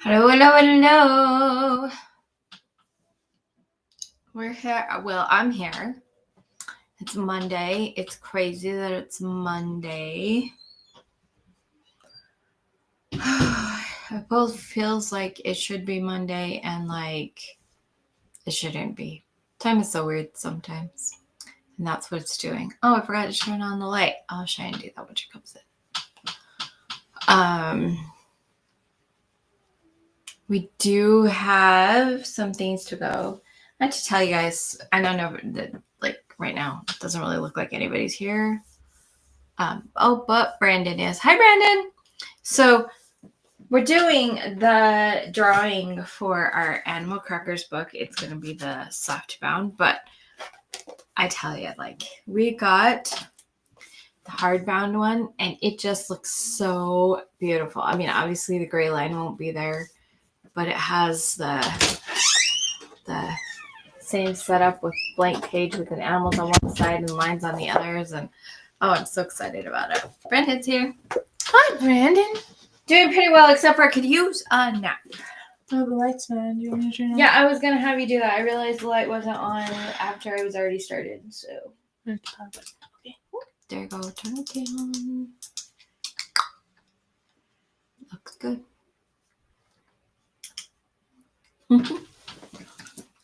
Hello, hello, hello. We're here. Well, I'm here. It's Monday. It's crazy that it's Monday. It both feels like it should be Monday and like it shouldn't be. Time is so weird sometimes. And that's what it's doing. Oh, I forgot to turn on the light. I'll try and do that when she comes in. We do have some things to go. I have to tell you guys, I don't know that like right now it doesn't really look like anybody's here. But Brandon is. Hi, Brandon. So we're doing the drawing for our Animal Crackers book. It's going to be the softbound, but I tell you, like, we got the hardbound one, and it just looks so beautiful. I mean, obviously the gray line won't be there, but it has the same setup with blank page with an animals on one side and lines on the others, and oh, I'm so excited about it. Brandon's here. Hi, Brandon. Doing pretty well, except for I could use a nap. Oh, the light's not on. Do you want me to turn it on? Yeah, I was going to have you do that. I realized the light wasn't on after I was already started, so. Okay. There you go. Turn it on. Looks good.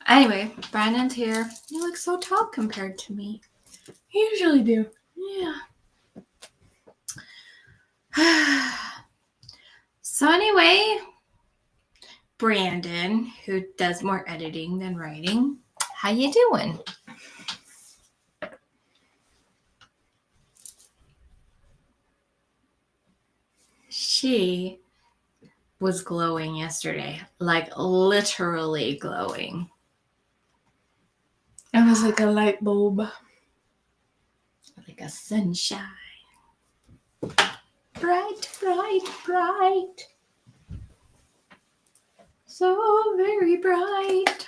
Anyway, Brandon's here. You look so tall compared to me. You usually do. Yeah. So anyway, Brandon, who does more editing than writing, how you doing? She was glowing yesterday, like literally glowing. It was like a light bulb. Like a sunshine. Bright, bright, bright. So very bright.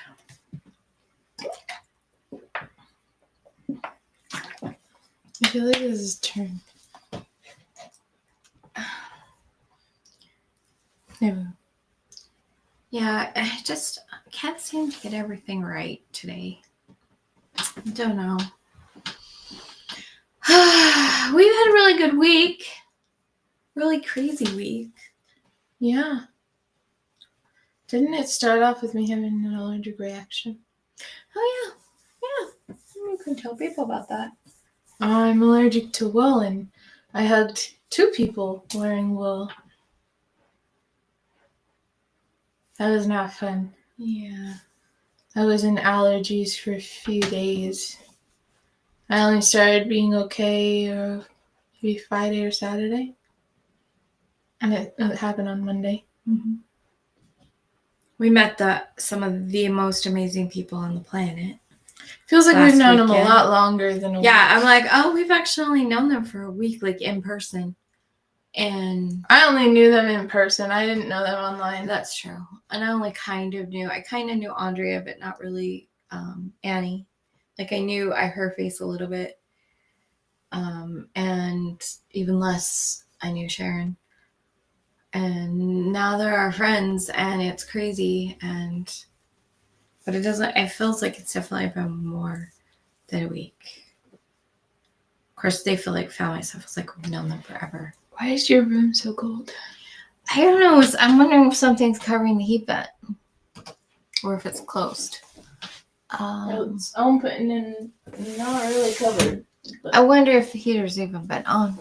I feel like this is turn. Never. Yeah, I just can't seem to get everything right today. I don't know. We've had a really good week. Really crazy week. Yeah. Didn't it start off with me having an allergic reaction? Oh, yeah. You can tell people about that. I'm allergic to wool, and I hugged 2 people wearing wool. That was not fun. Yeah. I was in allergies for a few days. I only started being okay maybe Friday or Saturday. And it happened on Monday. Mm-hmm. We met some of the most amazing people on the planet. Feels like we've known them a lot longer than a week. Yeah, I'm like, oh, we've actually only known them for a week, like in person. And I only knew them in person. I didn't know them online. That's true. And I kind of knew Andrea, but not really Annie. Like I knew her face a little bit. And even less, I knew Sharon. And now they're our friends, and it's crazy. But it feels like it's definitely been more than a week. Of course, they feel like family, so it feels like we've known them forever. Why is your room so cold? I don't know. I'm wondering if something's covering the heat vent, or if it's closed. It's open and not really covered. I wonder if the heater's even been on.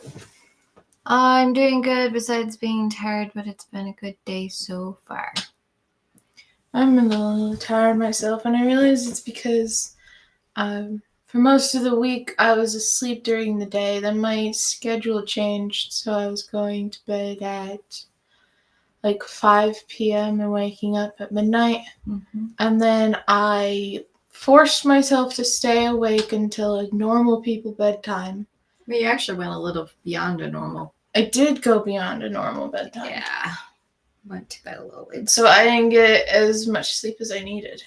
I'm doing good besides being tired, but it's been a good day so far. I'm a little tired myself, and I realize it's because for most of the week I was asleep during the day. Then my schedule changed, so I was going to bed at like 5 p.m. and waking up at midnight. Mm-hmm. And then I forced myself to stay awake until a normal people bedtime. We actually went a little beyond a normal. I did go beyond a normal bedtime. Yeah. Went to bed a little late. So I didn't get as much sleep as I needed.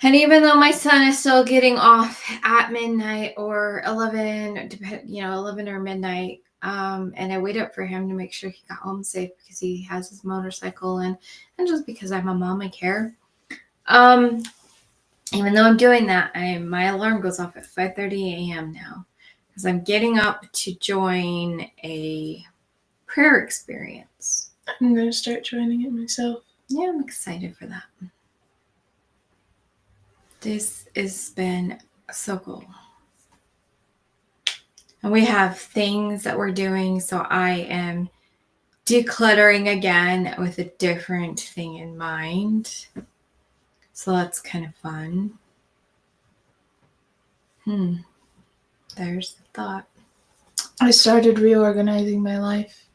And even though my son is still getting off at midnight or 11, 11 or midnight, And I wait up for him to make sure he got home safe because he has his motorcycle, and just because I'm a mom, I care. Even though I'm doing that, my alarm goes off at 5:30 a.m. now because I'm getting up to join a prayer experience. I'm going to start joining it myself. Yeah, I'm excited for that. This has been so cool. And we have things that we're doing, so I am decluttering again with a different thing in mind. So that's kind of fun. There's the thought. I started reorganizing my life.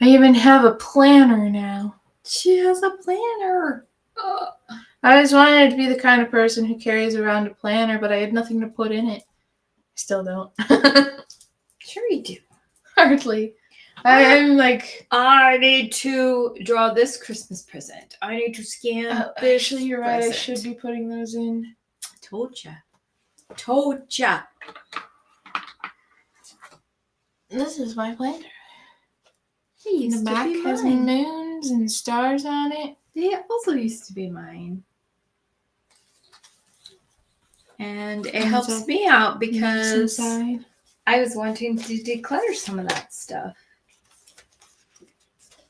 I even have a planner now. She has a planner. Oh. I always wanted to be the kind of person who carries around a planner, but I had nothing to put in it. I still don't. Sure you do. Hardly. I'm like... I need to draw this Christmas present. I need to scan this Actually, you're right. present. I should be putting those in. Told ya. This is my planner. The back has moons and stars on it. They also used to be mine. And it helps me out because I was wanting to declutter some of that stuff.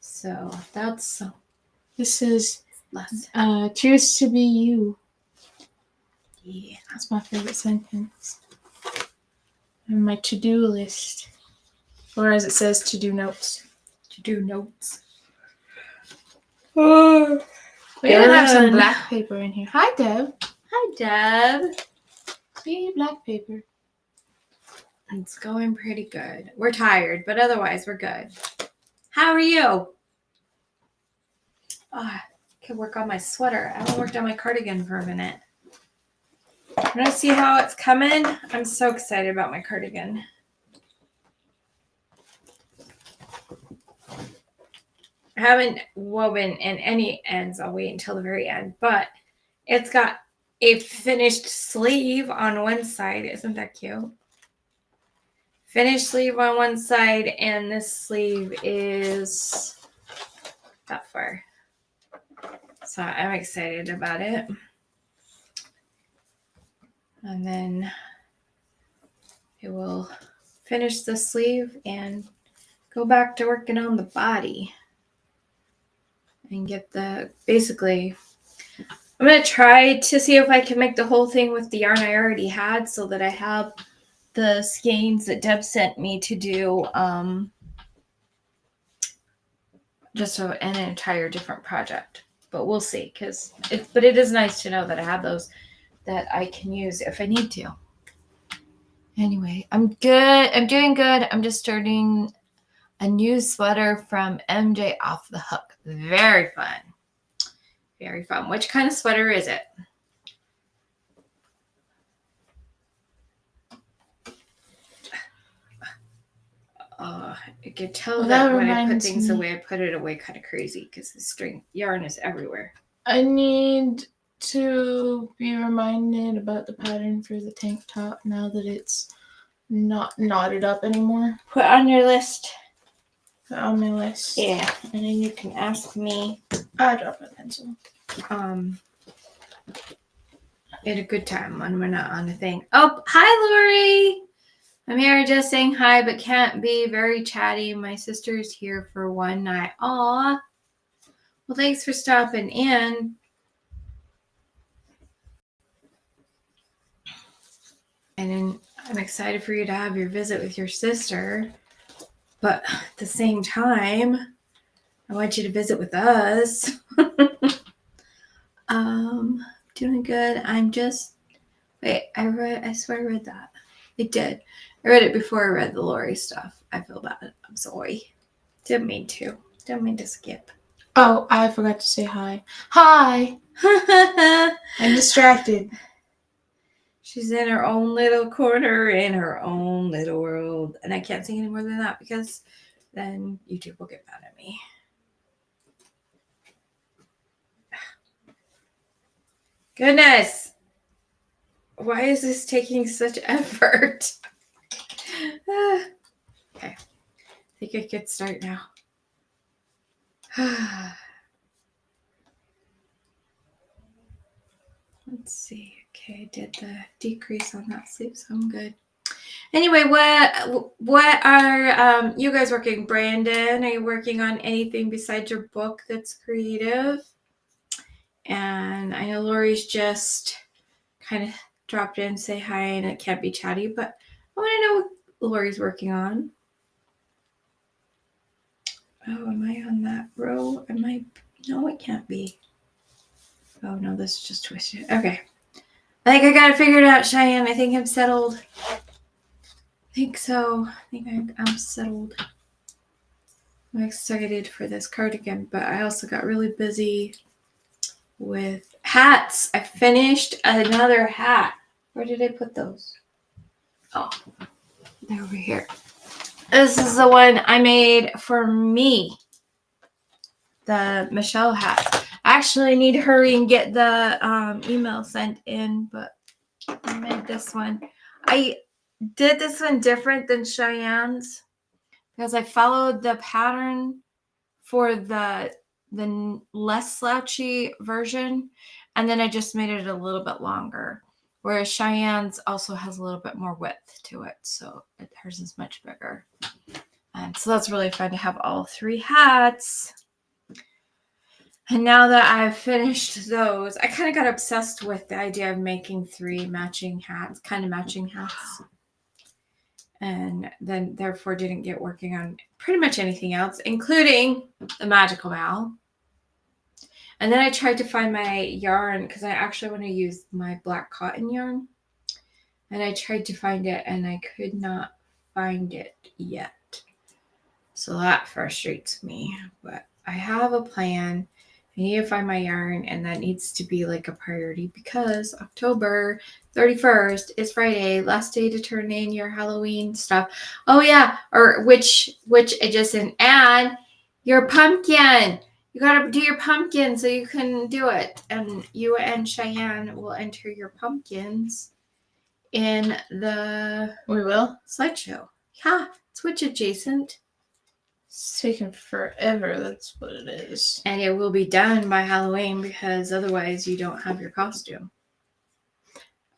So that's... This is Choose to Be You. Yeah. That's my favorite sentence. And my to-do list. Or as it says, to-do notes. To-do notes. Oh, we even have some black paper in here. Hi, Deb. Hi, Deb. See, black paper. It's going pretty good. We're tired, but otherwise we're good. How are you? I could work on my sweater. I haven't worked on my cardigan for a minute. I'm going to see how it's coming. I'm so excited about my cardigan. I haven't woven in any ends. I'll wait until the very end. But it's got a finished sleeve on one side. Isn't that cute? Finished sleeve on one side, and this sleeve is that far. So I'm excited about it. And then it will finish the sleeve and go back to working on the body. And get basically, I'm going to try to see if I can make the whole thing with the yarn I already had so that I have the skeins that Deb sent me to do just an entire different project. But we'll see, but it is nice to know that I have those that I can use if I need to. Anyway, I'm good. I'm doing good. I'm just starting a new sweater from MJ Off the Hook. Very fun. Very fun. Which kind of sweater is it? I could tell that when I put things away, I put it away kind of crazy because the string yarn is everywhere. I need to be reminded about the pattern for the tank top now that it's not knotted up anymore. Put on your list. Put on my list. Yeah, and then you can ask me. I dropped my pencil. At a good time when we're not on the thing. Oh, hi, Lori. I'm here just saying hi, but can't be very chatty. My sister's here for one night. Aw. Well, thanks for stopping in. And then I'm excited for you to have your visit with your sister. But at the same time, I want you to visit with us. Doing good. I'm just... Wait, I swear I read that. I did. I read it before I read the Lori stuff. I feel bad. I'm sorry. Didn't mean to. Didn't mean to skip. Oh, I forgot to say hi. Hi! I'm distracted. She's in her own little corner in her own little world. And I can't sing any more than that because then YouTube will get mad at me. Goodness! Why is this taking such effort? Okay. think I could start now. Let's see. Okay, I did the decrease on that sleeve, so I'm good. Anyway, what are you guys working? Brandon, are you working on anything besides your book that's creative? And I know Lori's just kind of dropped in, say hi, and it can't be chatty, but I want to know what Lori's working on. Oh, am I on that row? Am I? No, it can't be. Oh no, this is just twisted. Okay. I think I got it figured out, ShiAnne. I think I'm settled. I think so. I think I'm settled. I'm excited for this cardigan, but I also got really busy with hats. I finished another hat. Where did I put those? Oh, they're over here. This is the one I made for me. The Michele hat. I actually need to hurry and get the email sent in, but I made this one. I did this one different than ShiAnne's because I followed the pattern for the less slouchy version, and then I just made it a little bit longer. Whereas ShiAnne's also has a little bit more width to it, so hers is much bigger. And so that's really fun to have all three hats. And now that I've finished those, I kind of got obsessed with the idea of making three matching hats, kind of matching hats. And then therefore didn't get working on pretty much anything else, including the magical Mal. And then I tried to find my yarn because I actually want to use my black cotton yarn. And I tried to find it and I could not find it yet. So that frustrates me. But I have a plan. I need to find my yarn, and that needs to be like a priority because October 31st is Friday, last day to turn in your Halloween stuff. Oh yeah, or which I just didn't add, your pumpkin. You gotta do your pumpkin so you can do it, and you and ShiAnne will enter your pumpkins in the slideshow. Yeah, Switch adjacent. It's taking forever, that's what it is. And it will be done by Halloween because otherwise you don't have your costume.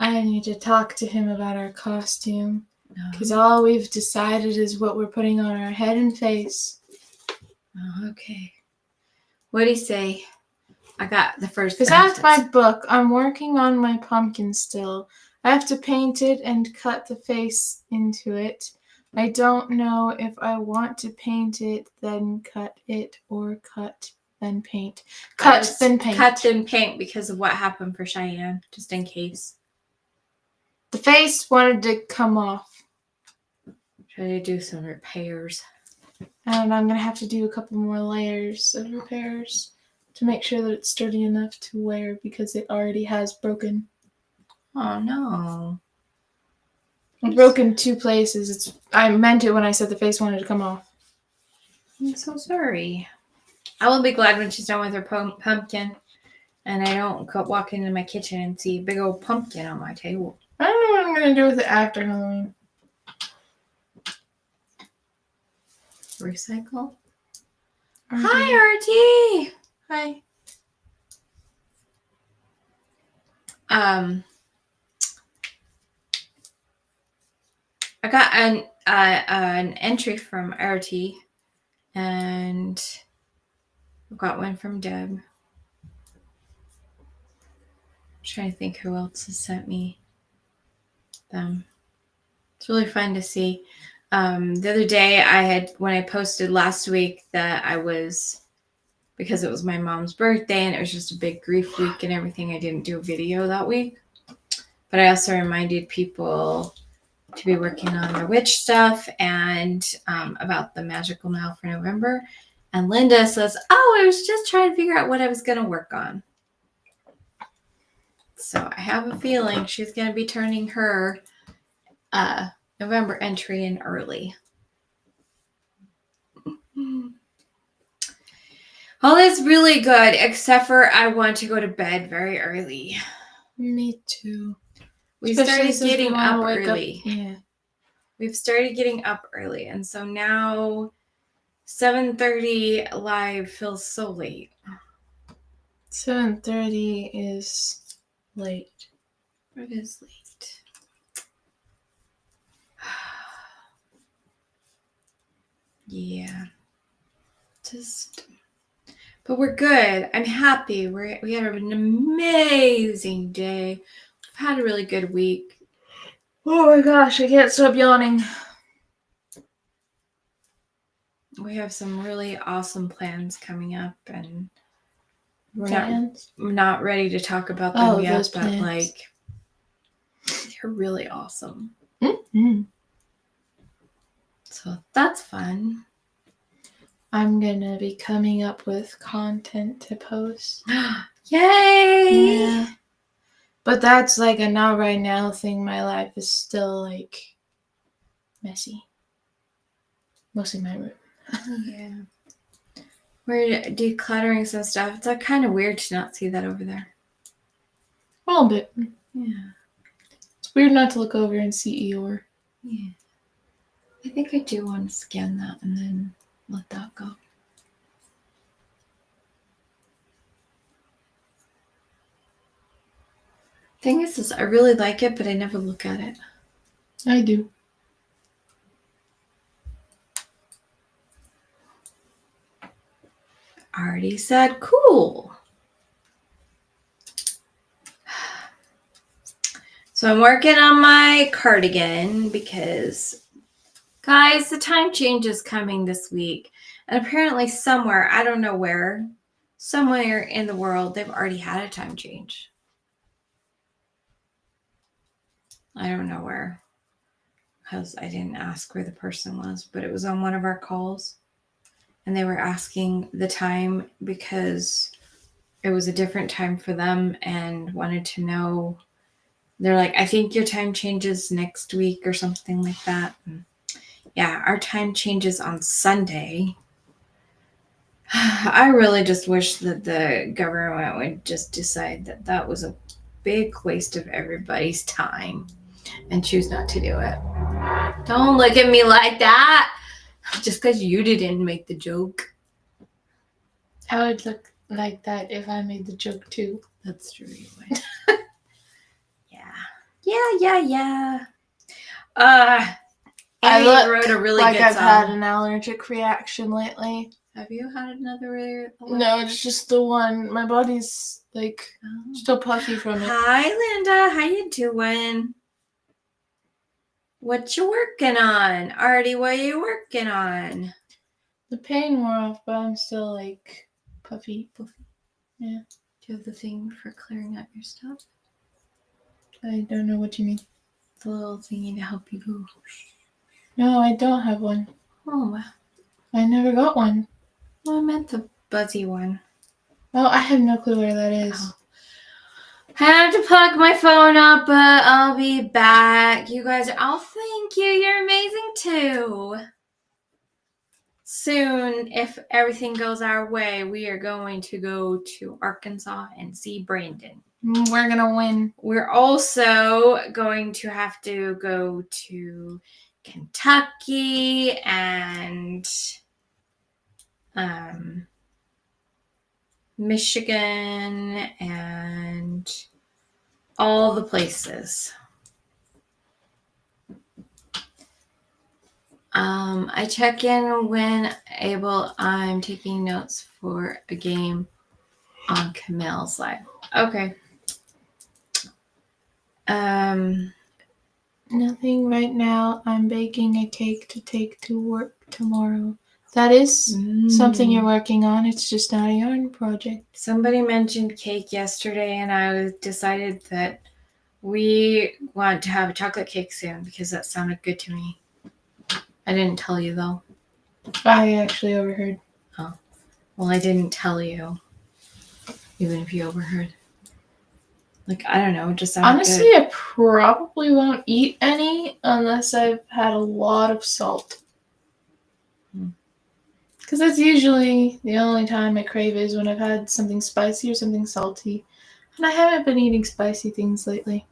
I need to talk to him about our costume. Because all we've decided is what we're putting on our head and face. Oh, okay. What do you say? I got the first. Besides my book, I'm working on my pumpkin still. I have to paint it and cut the face into it. I don't know if I want to paint it, then cut it, or cut, then paint. Cut, then paint. Cut, then paint because of what happened for ShiAnne, just in case. The face wanted to come off. Try to do some repairs. And I'm going to have to do a couple more layers of repairs to make sure that it's sturdy enough to wear because it already has broken. Oh, no. It broke in two places. I meant it when I said the face wanted to come off. I'm so sorry. I will be glad when she's done with her pumpkin and I don't walk into my kitchen and see a big old pumpkin on my table. I don't know what I'm going to do with it after Halloween. Recycle? RT. Hi, RT! Hi. I got an entry from RT, and I got one from Deb. I'm trying to think who else has sent me them. It's really fun to see. The other day when I posted last week that because it was my mom's birthday and it was just a big grief week and everything, I didn't do a video that week. But I also reminded people to be working on their witch stuff and about the magical mail for November. And Linda says, oh, I was just trying to figure out what I was going to work on. So I have a feeling she's going to be turning her November entry in early. All is really good, except for I want to go to bed very early. Me too. We started getting up early. Yeah. We've started getting up early. And so now 7:30 live feels so late. 7:30 is late. It is late. Yeah. But we're good. I'm happy. We had an amazing day. We've had a really good week. Oh my gosh, I can't stop yawning. We have some really awesome plans coming up, and We're not ready to talk about them yet, those but plans. like they're really awesome. Mm-hmm. So that's fun. I'm gonna be coming up with content to post. Yay! Yeah. But that's like a not right now thing. My life is still like messy. Mostly my room. Yeah. We're decluttering some stuff. It's like kind of weird to not see that over there. A little bit. Yeah. It's weird not to look over and see Eeyore. Yeah. I think I do want to scan that and then let that go. Thing is I really like it, but I never look at it. I do. Already said cool. So I'm working on my cardigan because, guys, the time change is coming this week. And apparently somewhere, I don't know where, somewhere in the world, they've already had a time change. I don't know where, because I didn't ask where the person was, but it was on one of our calls. And they were asking the time because it was a different time for them and wanted to know. They're like, I think your time changes next week or something like that. And yeah, our time changes on Sunday. I really just wish that the government would just decide that that was a big waste of everybody's time and choose not to do it. Don't look at me like that. Just because you didn't make the joke. I would look like that if I made the joke too. That's true. Yeah. I wrote a really like good I've song. had an allergic reaction lately. Have you had another? No, it's just the one. My body's like still puffy from it. Hi, Linda. How you doing? What you working on? Artie, what are you working on? The pain wore off, but I'm still like puffy. Yeah. Do you have the thing for clearing out your stuff? I don't know what you mean. The little thingy to help you go. No, I don't have one. Oh. I never got one. Well, I meant the buzzy one. Oh, I have no clue where that is. Oh. I have to plug my phone up, but I'll be back. You guys are, thank you. You're amazing too. Soon, if everything goes our way, we are going to go to Arkansas and see Brandon. We're gonna win. We're also going to have to go to Kentucky and Michigan and all the places. I check in when able. I'm taking notes for a game on Camille's live. Okay. Nothing right now. I'm baking a cake to take to work tomorrow. That is something you're working on. It's just not a yarn project. Somebody mentioned cake yesterday, and I decided that we want to have a chocolate cake soon because that sounded good to me. I didn't tell you, though. I actually overheard. Oh. Well, I didn't tell you, even if you overheard. Like, I don't know, it just sounded honestly good. I probably won't eat any unless I've had a lot of salt. Because that's usually the only time I crave is when I've had something spicy or something salty. And I haven't been eating spicy things lately.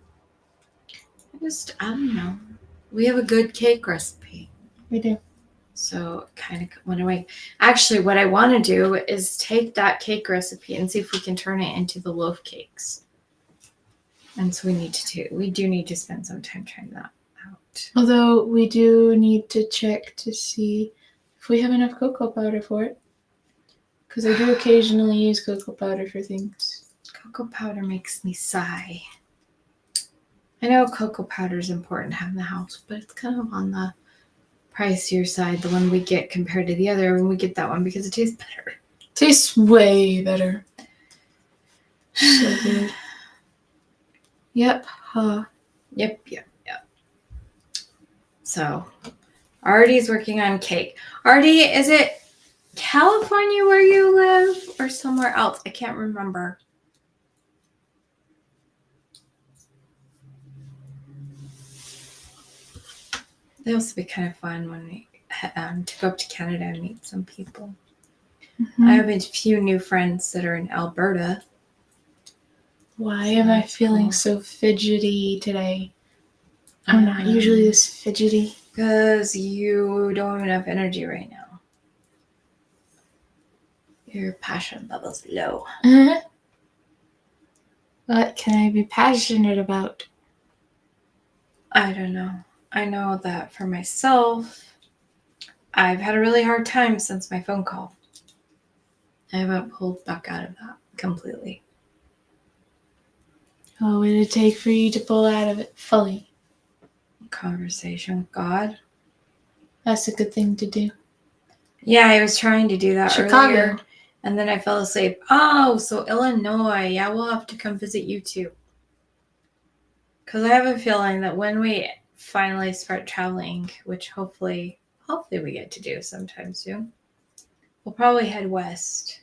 I don't know. We have a good cake recipe. We do. So it kind of went away. Actually, what I want to do is take that cake recipe and see if we can turn it into the loaf cakes. And so we do need to spend some time trying that out. Although we do need to check to see if we have enough cocoa powder for it. Because I do occasionally use cocoa powder for things. Cocoa powder makes me sigh. I know cocoa powder is important to have in the house, but it's kind of on the pricier side, the one we get compared to the other, and we get that one because it tastes better. Tastes way better. So good. Yep. Yep. So, Artie's working on cake. Artie, is it California where you live or somewhere else? I can't remember. It also be kind of fun when we to go up to Canada and meet some people. Mm-hmm. I have a few new friends that are in Alberta. Why am I feeling so fidgety today? I'm not usually this fidgety. Because you don't have enough energy right now. Your passion level's low. What can I be passionate about? I don't know. I know that for myself, I've had a really hard time since my phone call. I haven't pulled back out of that completely. What would it take for you to pull out of it fully? Conversation with God. That's a good thing to do. Yeah, I was trying to do that Chicago. earlier, and then I fell asleep. Oh, so Illinois. Yeah, we'll have to come visit you too. Because I have a feeling that when we finally start traveling, which hopefully we get to do sometime soon, we'll probably head west.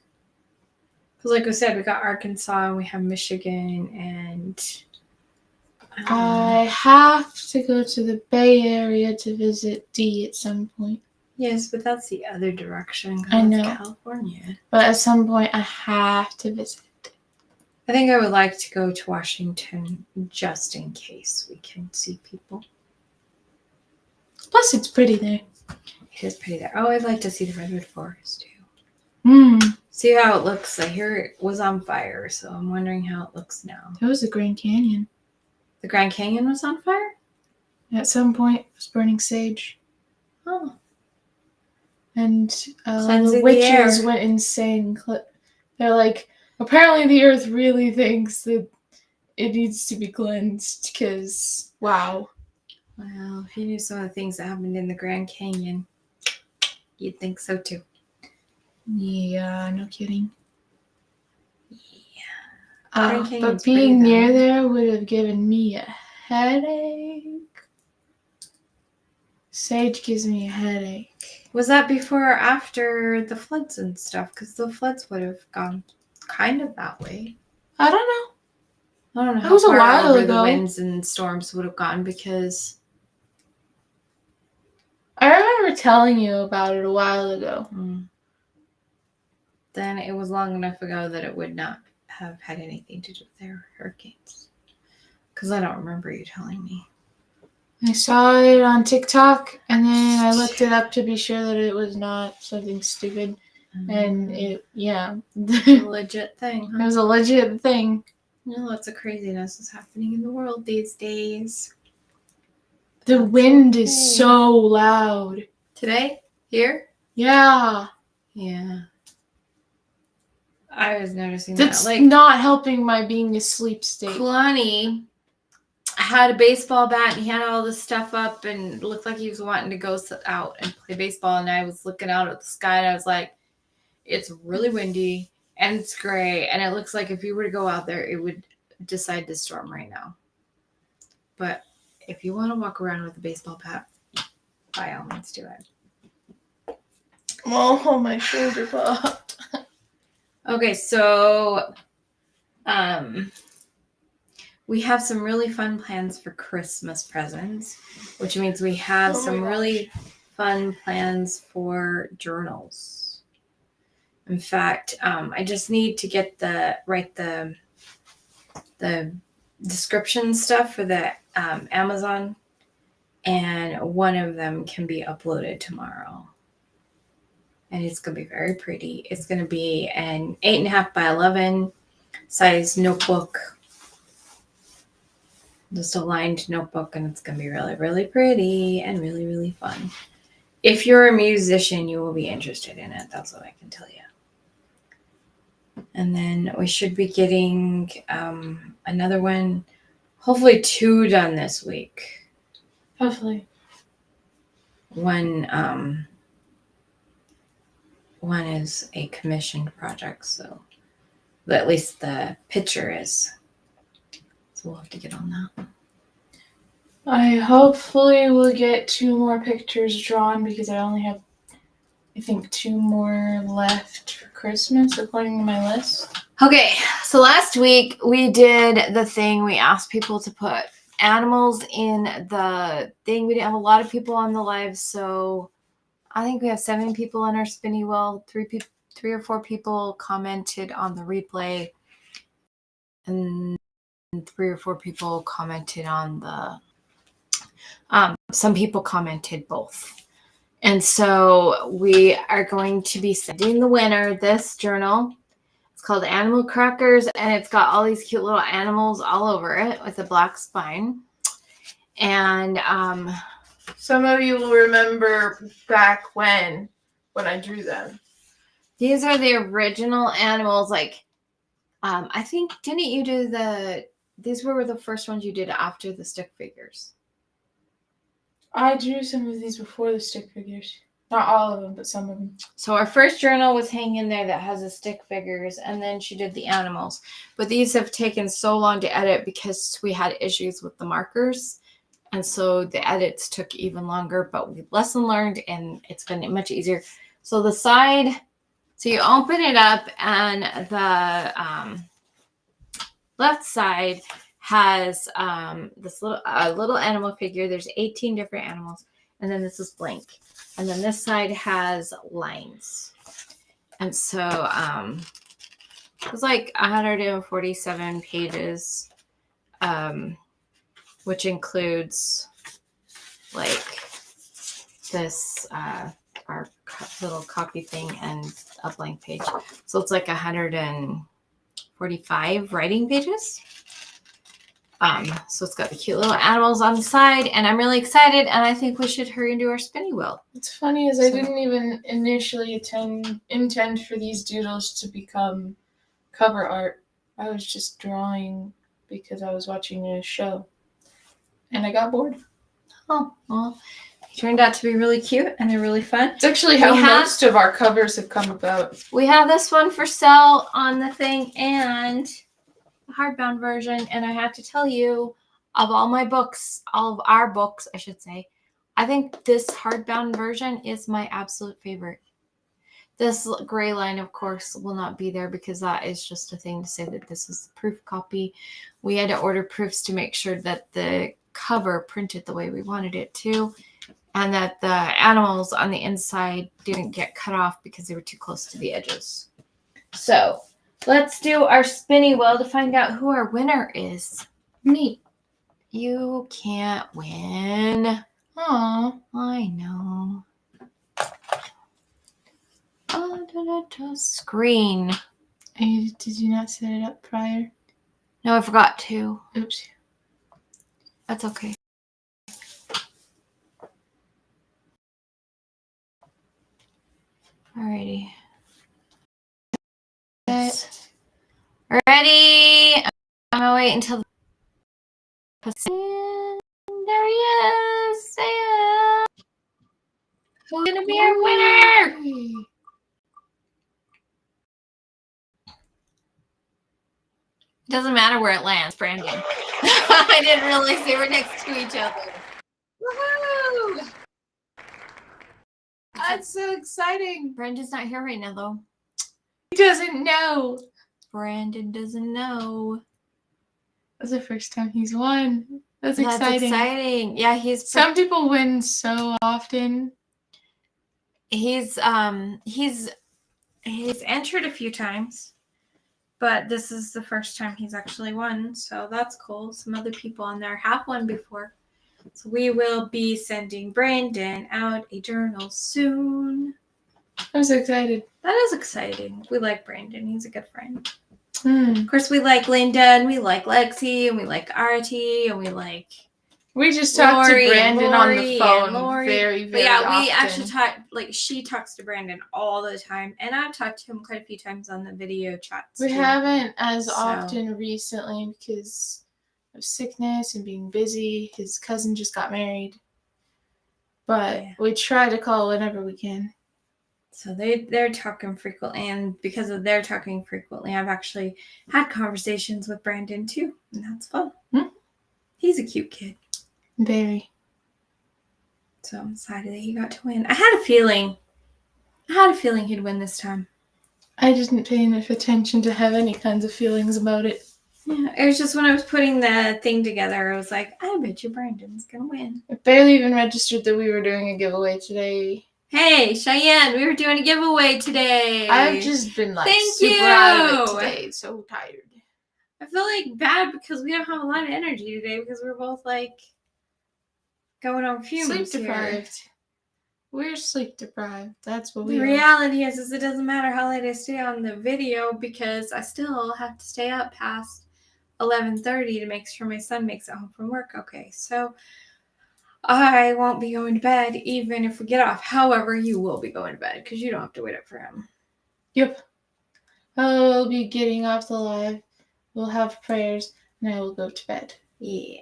Because like I said, we got Arkansas and we have Michigan and... I have to go to the Bay Area to visit Dee at some point. Yes, but that's the other direction. I know. California. But at some point, I have to visit. I think I would like to go to Washington just in case we can see people. Plus, it's pretty there. It is pretty there. Oh, I'd like to see the Redwood Forest too. See how it looks. I hear it was on fire, so I'm wondering how it looks now. That was the Grand Canyon. The Grand Canyon was on fire? At some point, it was burning sage. Oh. And the witches went insane. They're like, apparently the earth really thinks that it needs to be cleansed because, wow. Well, if you knew some of the things that happened in the Grand Canyon, you'd think so too. Yeah, no kidding. Yeah. But being near there would have given me a headache. Sage gives me a headache. Was that before or after the floods and stuff? Because the floods would have gone kind of that way. I don't know. I don't know how it was far a while over ago. The winds and storms would have gone because... I remember telling you about it a while ago. Then it was long enough ago that it would not have had anything to do with their hurricanes. Because I don't remember you telling me. I saw it on TikTok, and then I looked it up to be sure that it was not something stupid. And it, yeah. It's a legit thing, huh? It was a legit thing. Lots of craziness is happening in the world these days. The wind is so loud. Today? Here? Yeah. Yeah. I was noticing That's that. Like, not helping my being asleep state. Kalani had a baseball bat and he had all this stuff up and looked like he was wanting to go out and play baseball. And I was looking out at the sky and I was like, it's really windy and it's gray. And it looks like if you were to go out there, it would decide to storm right now. But if you want to walk around with a baseball bat, by all means do it. Oh, my shoulder popped. Okay, so we have some really fun plans for Christmas presents, which means we have some really fun plans for journals. In fact, I just need to write the description stuff for the Amazon, and one of them can be uploaded tomorrow. and it's going to be very pretty. It's going to be an 8.5 by 11 size notebook, just a lined notebook, and it's going to be really, really pretty and really, really fun. If you're a musician, you will be interested in it. That's what I can tell you. And then we should be getting another one, hopefully 2 done this week. Hopefully. One is a commissioned project, so at least the picture is. So we'll have to get on that. I hopefully will get 2 more pictures drawn because I only have, I think, 2 more left for Christmas according to my list. Okay, so last week we did the thing. We asked people to put animals in the thing. We didn't have a lot of people on the live, so I think we have 7 people on our spinny wheel. 3 or 4 people commented on the replay, and 3 or 4 people commented on the. Some people commented both. And so we are going to be sending the winner this journal. It's called Animal Crackers, and it's got all these cute little animals all over it with a black spine. And some of you will remember back when I drew them. These are the original animals. Like, I think, didn't you do these were the first ones you did after the stick figures? I drew some of these before the stick figures. Not all of them, but some of them. So our first journal was hanging there that has the stick figures, and then she did the animals. But these have taken so long to edit because we had issues with the markers. And so the edits took even longer, but we lesson learned, and it's been much easier. So the side, so you open it up, and the left side has this little animal figure. There's 18 different animals, and then this is blank. And then this side has lines. And so it was like 147 pages, which includes like this, our little copy thing and a blank page. So it's like 145 writing pages. So it's got the cute little animals on the side, and I'm really excited, and I think we should hurry and do our spinny wheel. What's funny is I didn't even initially intend for these doodles to become cover art. I was just drawing because I was watching a show, and I got bored. Oh, well, it turned out to be really cute, and they're really fun. It's actually how most of our covers have come about. We have this one for sale on the thing, and hardbound version, and I have to tell you, of all my books, all of our books, I should say, I think this hardbound version is my absolute favorite. This gray line, of course, will not be there because that is just a thing to say that this is the proof copy. We had to order proofs to make sure that the cover printed the way we wanted it to, and that the animals on the inside didn't get cut off because they were too close to the edges. So let's do our spinny wheel to find out who our winner is. Me. You can't win. Aw. I know. Screen. Did you not set it up prior? No, I forgot to. Oops. That's okay. Alrighty. Ready? I'm gonna wait until there he is. Who's gonna be our winner? Doesn't matter where it lands, Brandon. I didn't realize they were next to each other. Woohoo! That's so exciting. Brandon's not here right now, though. He doesn't know. Brandon doesn't know. That's the first time he's won. That's exciting. Yeah, some people win so often. He's entered a few times, but this is the first time he's actually won, so that's cool. Some other people on there have won before. So we will be sending Brandon out a journal soon. I'm so excited. That is exciting. We like Brandon. He's a good friend. Hmm. Of course, we like Linda, and we like Lexi, and we like Artie, and we like... We just talked to Lori and Brandon on the Lori phone and Lori. very, But very yeah, often. we actually talk, like, she talks to Brandon all the time, and I've talked to him quite a few times on the video chats We too. haven't as So- often recently because of sickness and being busy. His cousin just got married. But Yeah. we try to call whenever we can. So they're talking frequently, and because of their talking frequently, I've actually had conversations with Brandon too, and that's fun. Hmm? He's a cute kid. Very. So I'm excited that he got to win. I had a feeling he'd win this time. I didn't pay enough attention to have any kinds of feelings about it. Yeah, it was just when I was putting the thing together, I was like, I bet you Brandon's gonna win. I barely even registered that we were doing a giveaway today. Hey, ShiAnne, we were doing a giveaway today. I've just been like Thank super you. out of it today. So tired. I feel like bad because we don't have a lot of energy today because we're both like going on fumes Sleep deprived. here. We're sleep deprived. That's what we The are. reality is it doesn't matter how late I stay on the video because I still have to stay up past 11:30 to make sure my son makes it home from work. Okay, so I won't be going to bed even if we get off. However, you will be going to bed because you don't have to wait up for him. Yep. I'll be getting off the live. We'll have prayers, and I will go to bed. Yeah,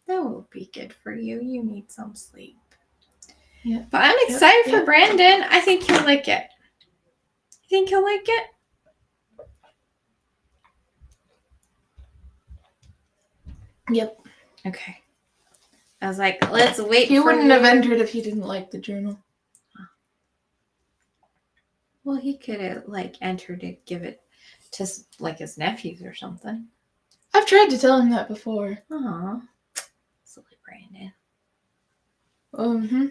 that will be good for you. You need some sleep. Yeah. But I'm excited for Brandon. I think he'll like it. You think he'll like it? Yep. Okay. I was like, let's wait He for wouldn't have you. entered if he didn't like the journal. Well, he could have like entered to give it to like his nephews or something. I've tried to tell him that before. Aw. Silly Brandon. Mm-hmm.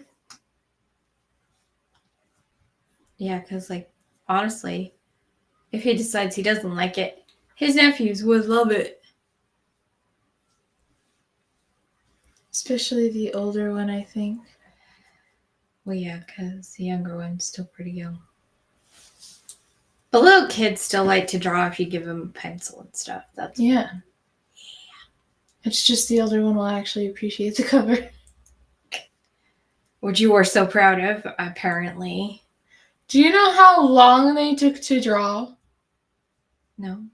Yeah, because like honestly, if he decides he doesn't like it, his nephews would love it. Especially the older one, I think. Well, yeah, because the younger one's still pretty young. But little kids still like to draw if you give them a pencil and stuff. That's Yeah. fun. It's just the older one will actually appreciate the cover. Which you were so proud of, apparently. Do you know how long they took to draw? No.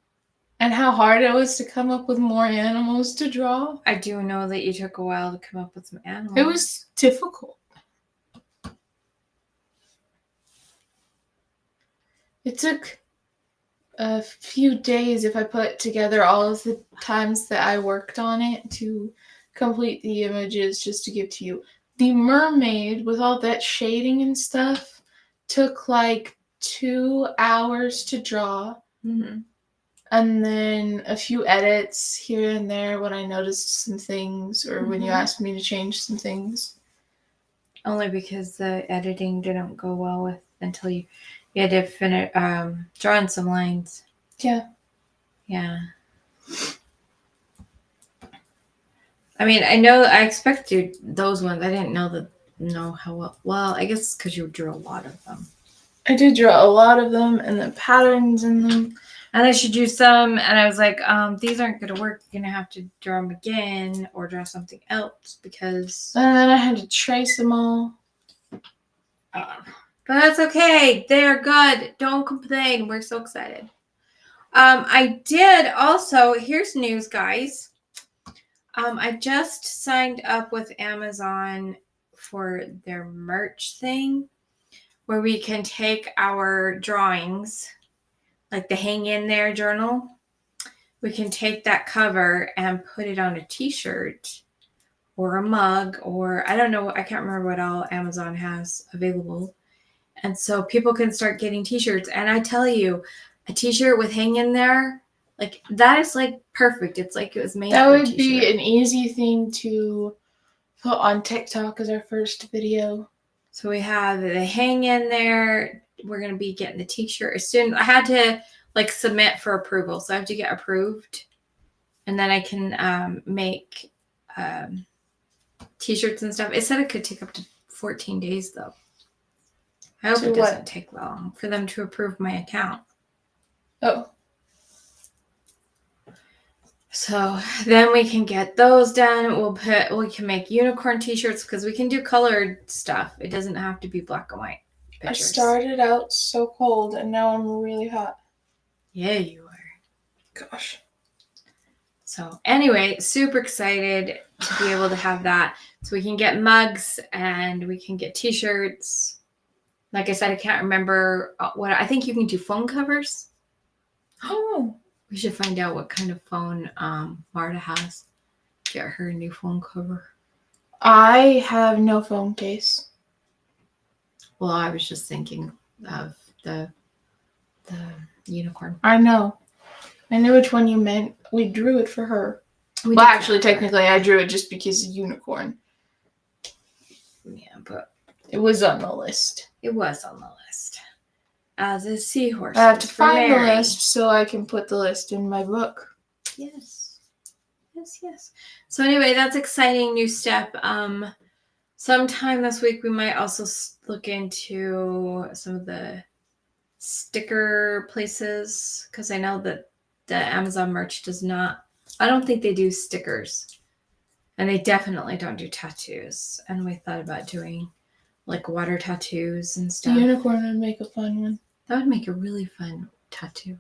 And how hard it was to come up with more animals to draw? I do know that you took a while to come up with some animals. It was difficult. It took a few days if I put together all of the times that I worked on it to complete the images just to give to you. The mermaid with all that shading and stuff took like 2 hours to draw. Mm-hmm. And then a few edits here and there when I noticed some things or when you asked me to change some things. Only because the editing didn't go well with until you had to finish drawing some lines. Yeah. Yeah. I mean, I expected those ones. I didn't know how well. Well, I guess because you drew a lot of them. I did draw a lot of them and the patterns in them. And I should do some, and I was like, these aren't going to work. You're going to have to draw them again or draw something else because... And then I had to trace them all. But that's okay. They're good. Don't complain. We're so excited. I did also... Here's news, guys. I just signed up with Amazon for their merch thing where we can take our drawings... like the hang in there journal, we can take that cover and put it on a t-shirt or a mug or I don't know, I can't remember what all Amazon has available. And so people can start getting t-shirts. And I tell you, a t-shirt with hang in there, like that is like perfect. It's like it was made That for a would be t-shirt. an easy thing to put on TikTok as our first video. So we have the hang in there. We're going to be getting the t-shirt as soon. I had to like submit for approval. So I have to get approved. And then I can make t-shirts and stuff. It said it could take up to 14 days though. I hope To it doesn't what? take long for them to approve my account. Oh. So then we can get those done. We can make unicorn t-shirts because we can do colored stuff. It doesn't have to be black and white pictures. I started out so cold and now I'm really hot. Yeah, you are. Gosh. So anyway, super excited to be able to have that. So we can get mugs and we can get t-shirts. Like I said, I can't remember what I think you can do phone covers. Oh. We should find out what kind of phone Marta has. Get her a new phone cover. I have no phone case. Well, I was just thinking of the unicorn. I know. I knew which one you meant. We drew it for her. Well, actually, technically, I drew it just because of unicorn. Yeah, but it was on the list. It was on the list. As a seahorse. I have to find the list so I can put the list in my book. Yes. Yes. So anyway, that's exciting new step. Sometime this week we might also look into some of the sticker places because I know that the Amazon merch does not. I don't think they do stickers, and they definitely don't do tattoos. And we thought about doing like water tattoos and stuff. The unicorn would make a fun one. That would make a really fun tattoo,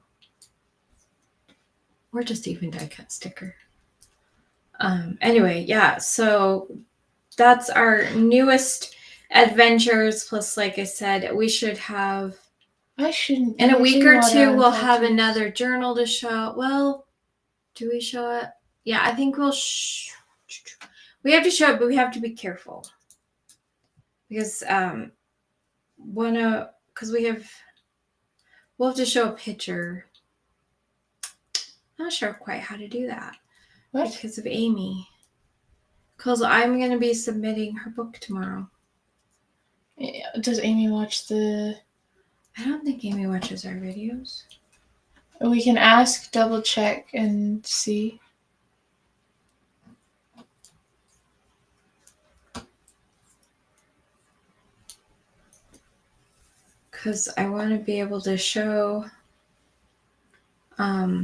or just even die cut sticker. Anyway, yeah, so that's our newest adventures. Plus, like I said, we should have. I shouldn't. In a week or two, we'll have another journal to show. Well, do we show it? Yeah, I think we'll. We have to show it, but we have to be careful because we'll have to show a picture. I'm not sure quite how to do that. What? Because of Amy. Because I'm going to be submitting her book tomorrow. Yeah, does Amy watch the... I don't think Amy watches our videos. We can ask, double check, and see. Because I want to be able to show her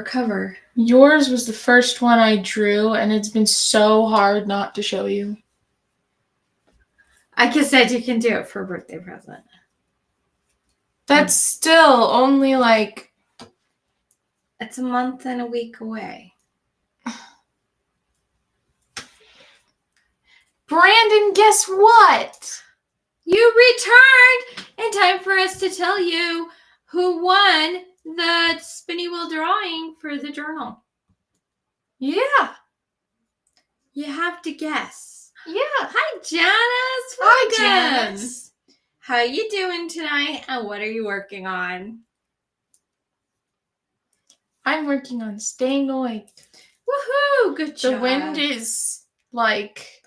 cover. Yours was the first one I drew, and it's been so hard not to show you. Like I said, you can do it for a birthday present. That's still only like... It's a month and a week away. Brandon, guess what? You returned in time for us to tell you who won the spinny wheel drawing for the journal. Yeah. You have to guess. Yeah. Hi, Janice. Hi, Welcome. Janice. How you doing tonight, and what are you working on? I'm working on staying awake. Woohoo! Good job. The wind is, like,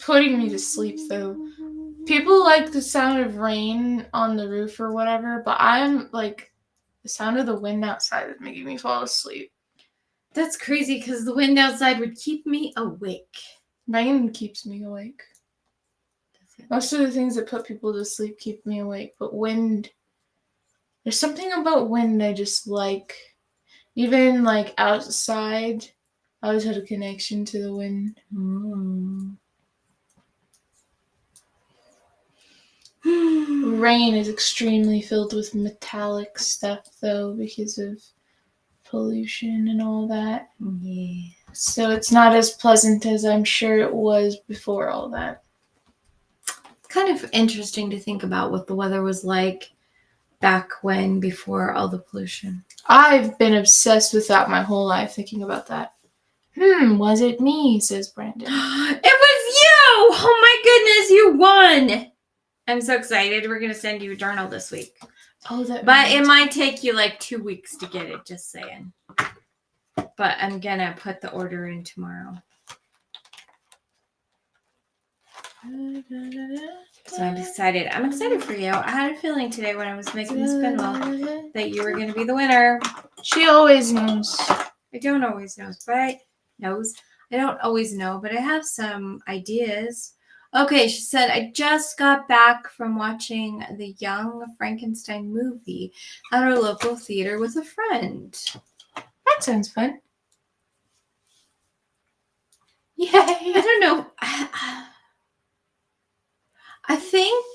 putting me to sleep, though. People like the sound of rain on the roof or whatever, but I'm, like, the sound of the wind outside is making me fall asleep. That's crazy, because the wind outside would keep me awake. Rain keeps me awake. Most of the things that put people to sleep keep me awake, but wind... There's something about wind I just like. Even, like, outside, I always had a connection to the wind. Rain is extremely filled with metallic stuff, though, because of pollution and all that. Yeah. So it's not as pleasant as I'm sure it was before all that. It's kind of interesting to think about what the weather was like back when, before all the pollution. I've been obsessed with that my whole life, thinking about that. Was it me, says Brandon. It was you! Oh my goodness, you won! I'm so excited. We're going to send you a journal this week. Oh, that. But it might take you like 2 weeks to get it, just saying. But I'm going to put the order in tomorrow. So I'm excited. I'm excited for you. I had a feeling today when I was making the spin wheel that you were going to be the winner. She always knows. I don't always know, but I don't always know, but I have some ideas. Okay, she said, I just got back from watching the Young Frankenstein movie at our local theater with a friend. That sounds fun. Yay! I don't know. I think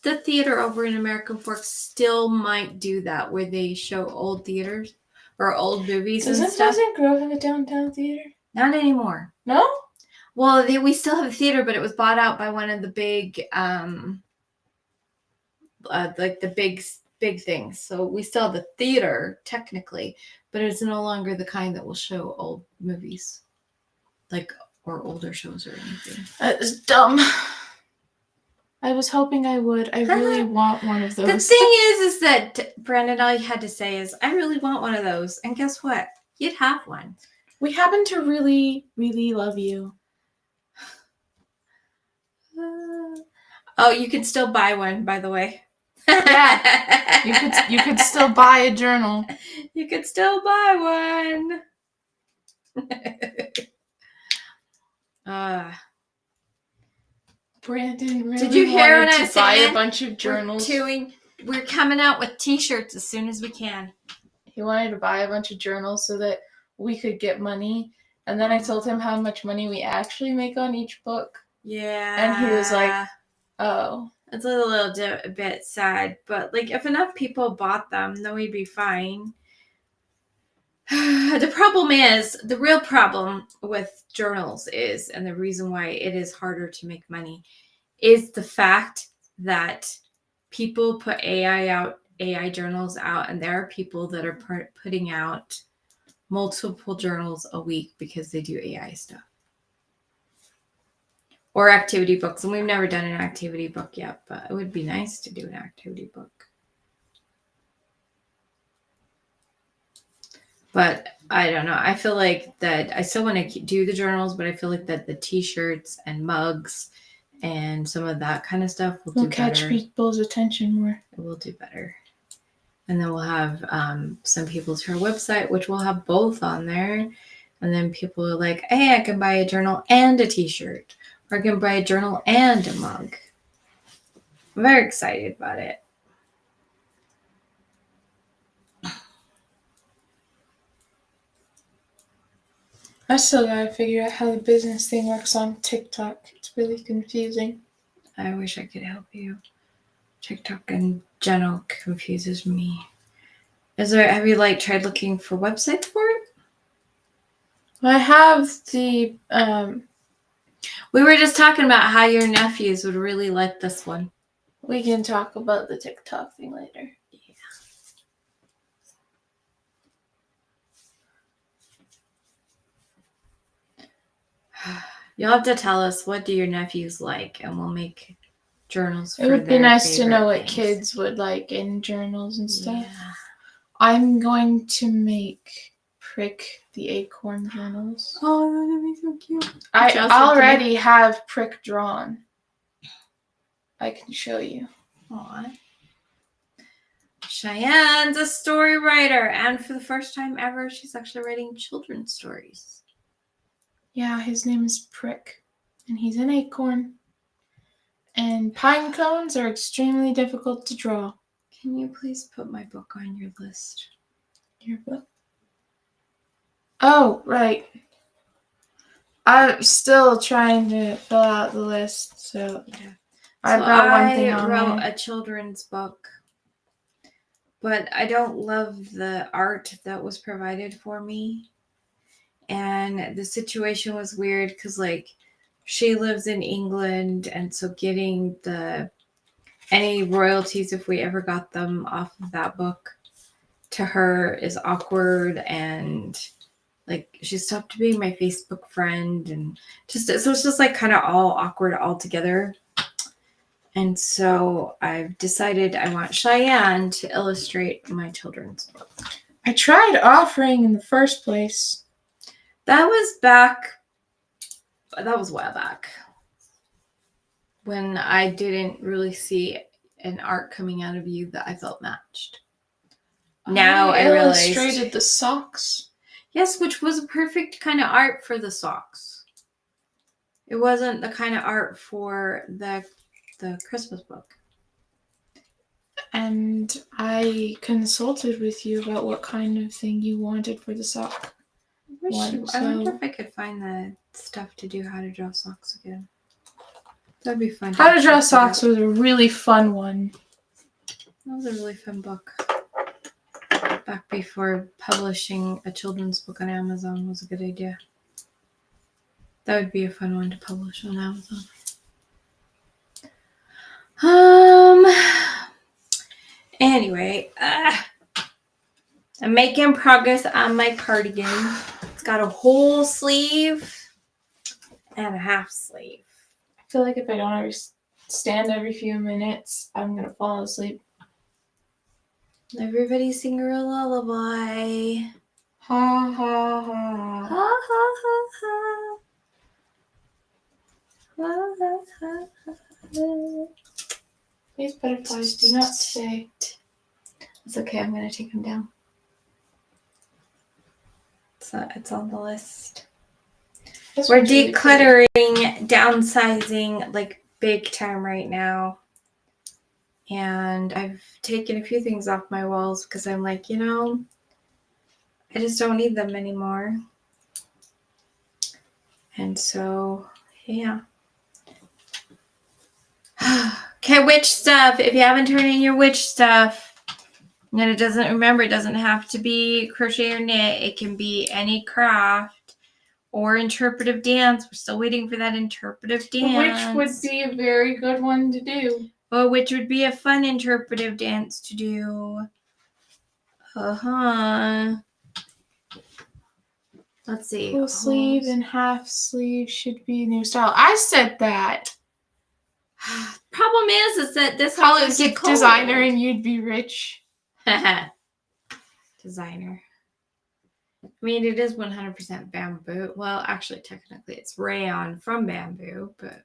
the theater over in American Forks still might do that, where they show old theaters or old movies and stuff. Doesn't Grove have a downtown theater? Not anymore. No? Well, we still have a theater, but it was bought out by one of the big, like the big things. So we still have the theater technically, but it's no longer the kind that will show old movies, like or older shows or anything. That is dumb. I was hoping I would. I really want one of those. The thing is that Brandon, all you had to say is, "I really want one of those," and guess what? You'd have one. We happen to really, really love you. Oh, you could still buy one, by the way. Yeah, you could still buy a journal. You could still buy one. Brandon really did you hear wanted what I to buy said? a bunch of journals. We're coming out with t-shirts as soon as we can. He wanted to buy a bunch of journals so that we could get money. And then I told him how much money we actually make on each book. Yeah. And he was like, oh. It's a little bit sad, but like if enough people bought them, then we'd be fine. The real problem with journals is, and the reason why it is harder to make money, is the fact that people put AI journals out, and there are people that are putting out multiple journals a week because they do AI stuff. Or activity books, and we've never done an activity book yet, but it would be nice to do an activity book. But I don't know. I feel like that I still want to do the journals, but I feel like that the t-shirts and mugs and some of that kind of stuff will catch people's attention more. It will do better. And then we'll have some people to our website, which we'll have both on there. And then people are like, hey, I can buy a journal and a t-shirt. Or I can buy a journal and a mug. I'm very excited about it. I still gotta figure out how the business thing works on TikTok. It's really confusing. I wish I could help you. TikTok in general confuses me. Have you tried looking for websites for it? I have the we were just talking about how your nephews would really like this one. We can talk about the TikTok thing later. Yeah. You'll have to tell us, what do your nephews like, and we'll make journals for them. It would be nice to know what things. kids would like in journals and stuff. Yeah. I'm going to make Prick the Acorn journals. Oh, that would be so cute. I already have Prick drawn. I can show you. Aww. ShiAnne's a story writer, and for the first time ever, she's actually writing children's stories. Yeah, his name is Prick, and he's an acorn. And pine cones are extremely difficult to draw. Can you please put my book on your list? Your book? Oh, right. I'm still trying to fill out the list, so yeah. I've got one thing on there. I wrote a children's book, but I don't love the art that was provided for me. And the situation was weird because, she lives in England, and so getting any royalties, if we ever got them off of that book, to her is awkward, and she stopped being my Facebook friend, and so it's just kind of all awkward altogether. And so I've decided I want ShiAnne to illustrate my children's book. I tried offering in the first place. That was a while back, when I didn't really see an art coming out of you that I felt matched. Now I realized. Illustrated the socks. Yes, which was a perfect kind of art for the socks. It wasn't the kind of art for the Christmas book. And I consulted with you about what kind of thing you wanted for the sock. I wonder if I could find the stuff to do how to draw socks again. That'd be fun. How to Draw Socks was a really fun one. That was a really fun book. Back before publishing a children's book on Amazon was a good idea. That would be a fun one to publish on Amazon. Anyway, I'm making progress on my cardigan. It's got a whole sleeve and a half sleeve. I feel like if I don't ever stand every few minutes, I'm going to fall asleep. Everybody sing her a lullaby. Ha ha ha. Ha ha ha ha. Ha ha ha ha. These butterflies do not stay. It's okay, I'm going to take them down. It's on the list. We're decluttering, downsizing, like big time right now. And I've taken a few things off my walls because I'm like, I just don't need them anymore. And so, yeah. Okay, witch stuff. If you haven't turned in your witch stuff, and it doesn't have to be crochet or knit. It can be any craft or interpretive dance. We're still waiting for that interpretive dance. Which would be a very good one to do. Oh, which would be a fun interpretive dance to do. Let's see. Full sleeve and half sleeve should be new style. I said that. Problem is that this call it designer and you'd be rich. Designer. I mean, it is 100% bamboo. Well, actually, technically, it's rayon from bamboo, but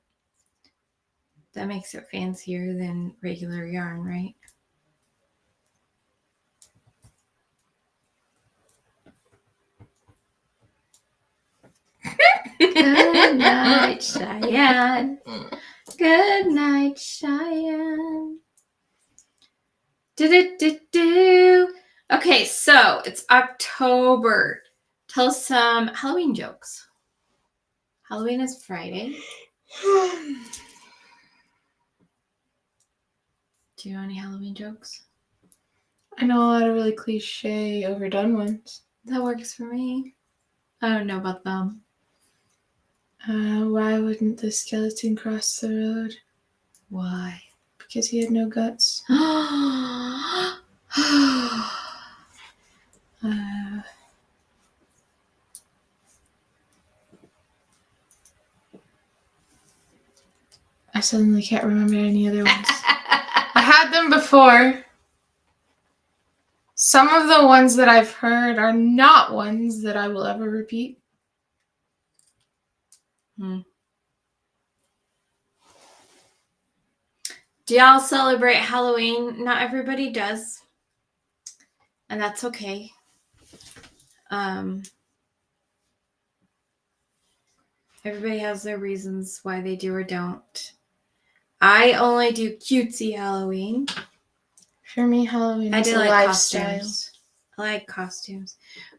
that makes it fancier than regular yarn, right? Good night, ShiAnne. Good night, ShiAnne. Do. Okay, so it's October. Tell us some Halloween jokes. Halloween is Friday. Do you know any Halloween jokes? I know a lot of really cliche, overdone ones. That works for me. I don't know about them. Why wouldn't the skeleton cross the road? Why? Because he had no guts. I suddenly can't remember any other ones. I had them before. Some of the ones that I've heard are not ones that I will ever repeat. Do y'all celebrate Halloween? Not everybody does. And that's okay. Everybody has their reasons why they do or don't. I only do cutesy Halloween. For me, Halloween is a lifestyle. Costumes. I like costumes.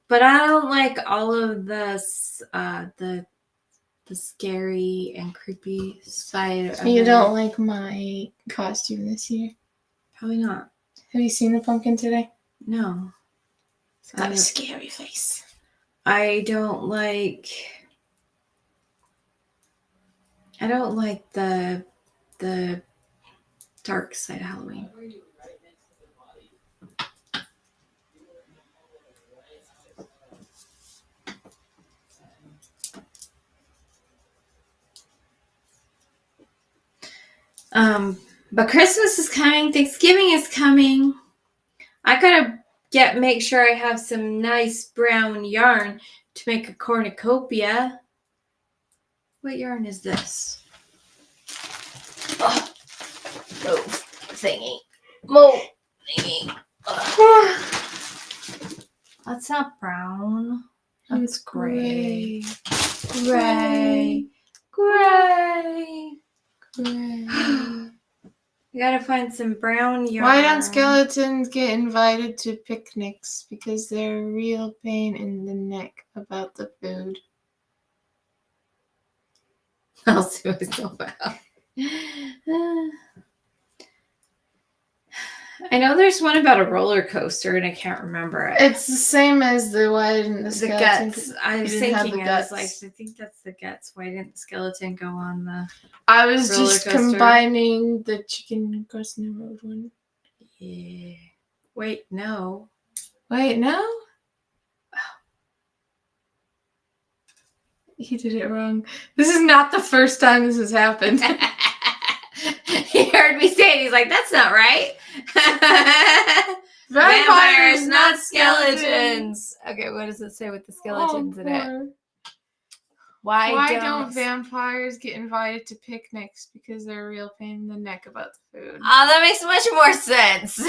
But I don't like all of the scary and creepy side of it. You don't like my costume this year? Probably not. Have you seen the pumpkin today? No. It's got a scary face. I don't like the dark side of Halloween. But Christmas is coming, Thanksgiving is coming. I gotta make sure I have some nice brown yarn to make a cornucopia. What yarn is this? Oh, move thingy. Move thingy. That's not brown. That's gray. Gray. Gray. Gray. We gotta find some brown yarn. Why don't skeletons get invited to picnics? Because they're a real pain in the neck about the food. I'll see myself out. I know there's one about a roller coaster, and I can't remember it. It's the same as the why didn't the skeleton? Guts. I was thinking, I was like, I think that's the guts. Why didn't the skeleton go on the? I was roller just coaster? combining the chicken crossing the road one. Yeah. Wait, no. Wait, no? He did it wrong. This is not the first time this has happened. He heard me say it. He's like, that's not right. Vampires, not skeletons. Okay, what does it say with the skeletons in it? Poor. Why don't vampires get invited to picnics? Because they're a real pain in the neck about the food. Oh, that makes much more sense.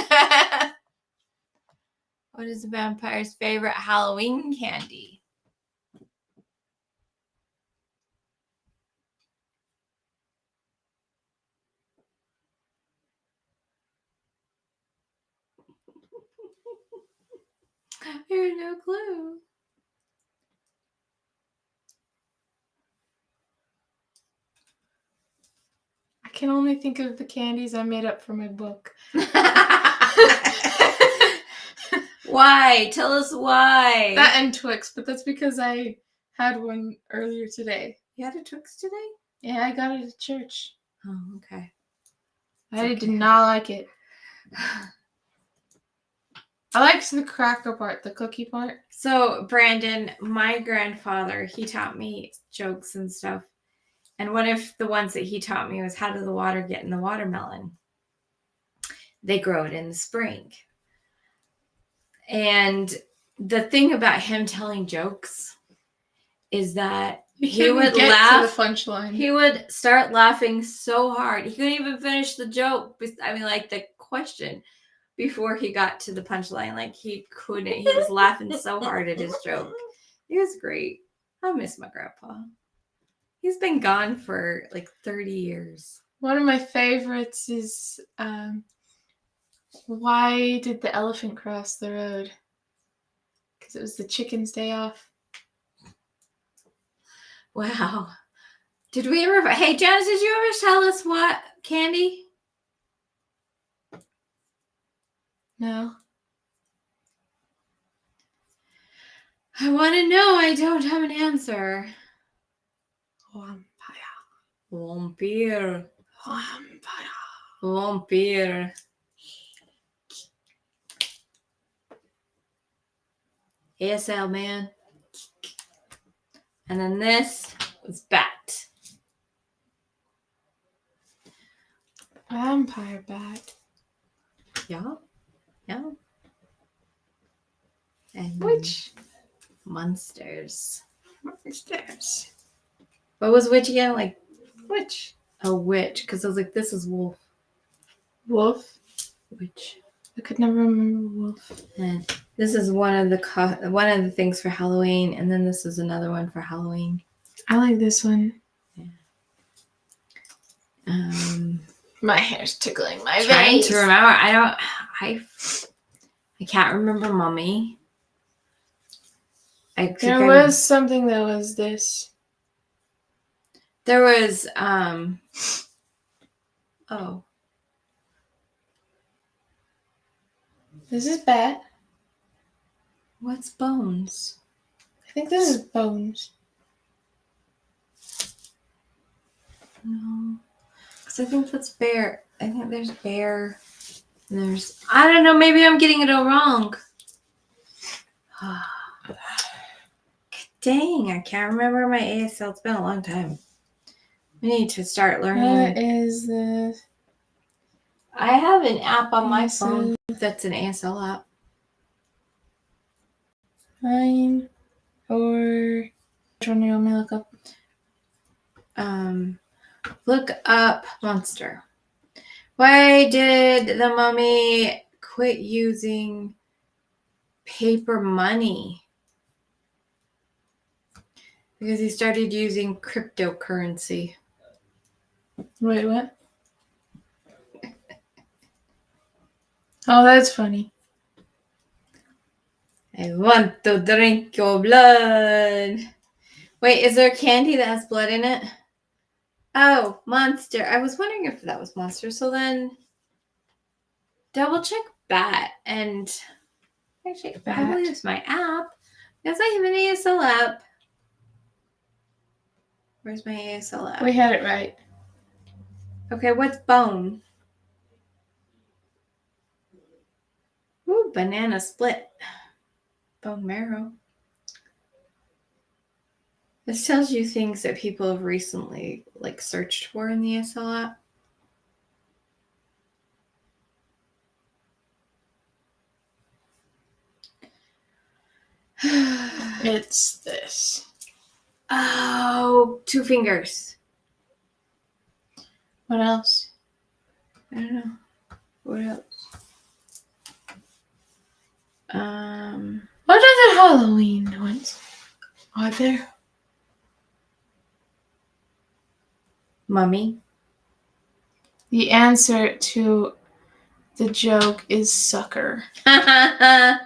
What is a vampire's favorite Halloween candy? I have no clue. I can only think of the candies I made up for my book. Why? Tell us why. That and Twix, but that's because I had one earlier today. You had a Twix today? Yeah, I got it at church. Oh, okay. I did not like it. I liked the cracker part, the cookie part. So, Brandon, my grandfather, he taught me jokes and stuff. And one of the ones that he taught me was, how does the water get in the watermelon? They grow it in the spring. And the thing about him telling jokes is that he would laugh. To the punchline. He would start laughing so hard. He couldn't even finish the joke. I mean, like the question before he got to the punchline. Like he couldn't. He was laughing so hard at his joke. It was great. I miss my grandpa. He's been gone for like 30 years. One of my favorites is why did the elephant cross the road? Because it was the chicken's day off. Wow. Did we ever... Hey, Janice, did you ever tell us what candy? No. I want to know. I don't have an answer. Vampire. Vampire. ASL, man. And then this was bat. Vampire bat. Yeah. Yeah. And Witch. monsters. Monsters. What was witch again? Like Witch. a witch. Because I was like, this is wolf. Wolf. Witch. I could never remember wolf. And this is one of the things for Halloween, and then this is another one for Halloween. I like this one. Yeah. My hair's tickling my Trying veins. to remember. I can't remember Mummy. There was something that was this. There was oh. This is bat. What's bones? I think this is bones. No. Because I think that's bear. I think there's bear. And there's... I don't know. Maybe I'm getting it all wrong. Dang. I can't remember my ASL. It's been a long time. We need to start learning. What is this? I have an app on my phone that's an ASL app. Fine. Or which one do you want me to look up? Look up monster. Why did the mummy quit using paper money? Because he started using cryptocurrency. Wait, what? Oh, that's funny. I want to drink your blood. Wait, is there candy that has blood in it? Oh, Monster. I was wondering if that was Monster. So then double check that. And actually, I believe it's my app. Because I have an ASL app. Where's my ASL app? We had it right. Okay, what's bone? Ooh, banana split. Bone marrow. This tells you things that people have recently searched for in the ASL app. It's this. Oh, 2 fingers. What else? I don't know. What else? What other Halloween ones are there? Mummy. The answer to the joke is sucker. I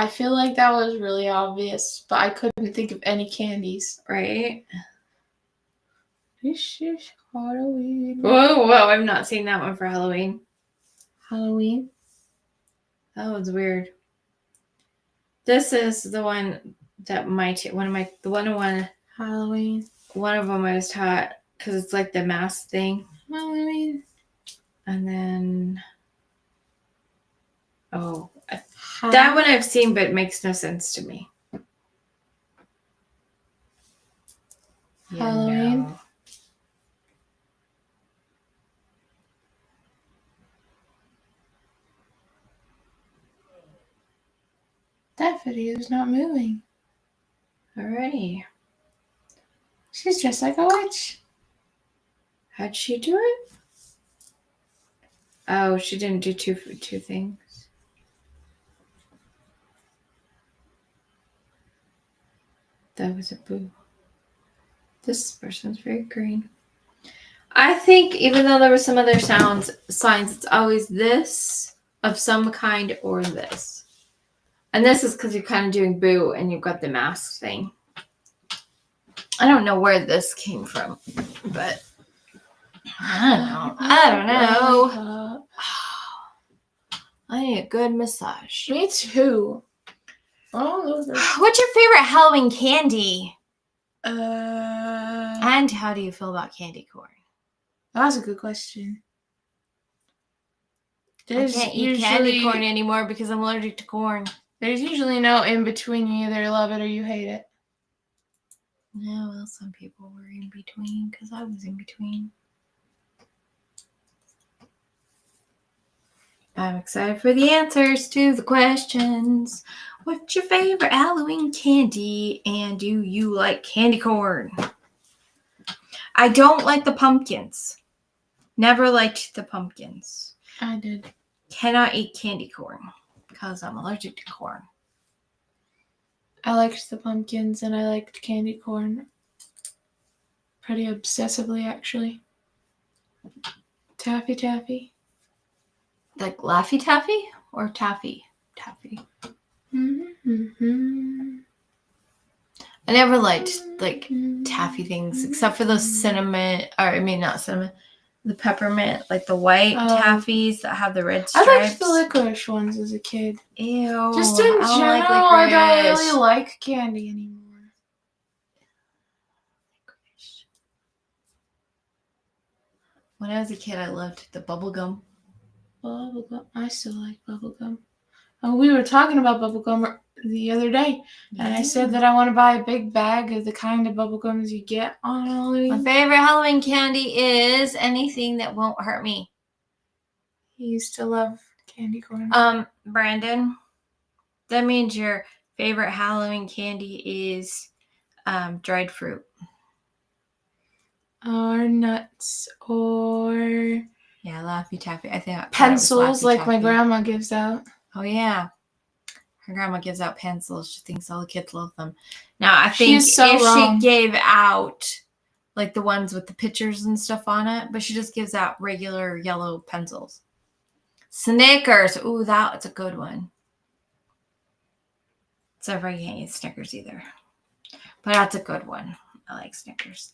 feel like that was really obvious, but I couldn't think of any candies. Right? This is Halloween. Whoa, I've not seen that one for Halloween. Halloween? That was weird. This is the one that Halloween. One of them I was taught because it's like the mask thing. Halloween. And then, that one I've seen, but it makes no sense to me. Halloween. No. That video is not moving. Alrighty. She's just like a witch. How'd she do it? Oh, she didn't do two things. That was a boo. This person's very green. I think even though there were some other signs, it's always this of some kind or this. And this is because you're kind of doing boo and you've got the mask thing. I don't know where this came from, but I don't know. I need a good massage. Me too. Oh, what's your favorite Halloween candy? And And how do you feel about candy corn? That's a good question. I can't eat candy corn anymore because I'm allergic to corn. There's usually no in between. You either love it or you hate it. Yeah, well, some people were in between because I was in between. I'm excited for the answers to the questions. What's your favorite Halloween candy? And do you like candy corn? I don't like the pumpkins. Never liked the pumpkins. I did. Cannot eat candy corn because I'm allergic to corn. I liked the pumpkins and I liked candy corn. Pretty obsessively, actually. Taffy. Like Laffy Taffy or Taffy? Taffy. Mm-hmm. I never liked taffy things except for those cinnamon, not cinnamon, the peppermint, like the white taffies that have the red stripes. I liked the licorice ones as a kid. Ew. Just in general, I don't really like candy anymore. When I was a kid, I loved the bubblegum. Bubblegum. I still like bubblegum. Oh, we were talking about bubblegum the other day, and I said that I want to buy a big bag of the kind of bubblegums you get on Halloween. My favorite Halloween candy is anything that won't hurt me. You used to love candy corn. Brandon, that means your favorite Halloween candy is dried fruit. Or nuts, or yeah, Laffy Taffy. I think pencils like my grandma gives out. Oh yeah, Her grandma gives out pencils. She thinks all the kids love them. Now, I She think is so if wrong. she gave out like the ones with the pictures and stuff on it, but she just gives out regular yellow pencils. Snickers. Ooh, that's a good one. So I can't eat Snickers either. But that's a good one. I like Snickers.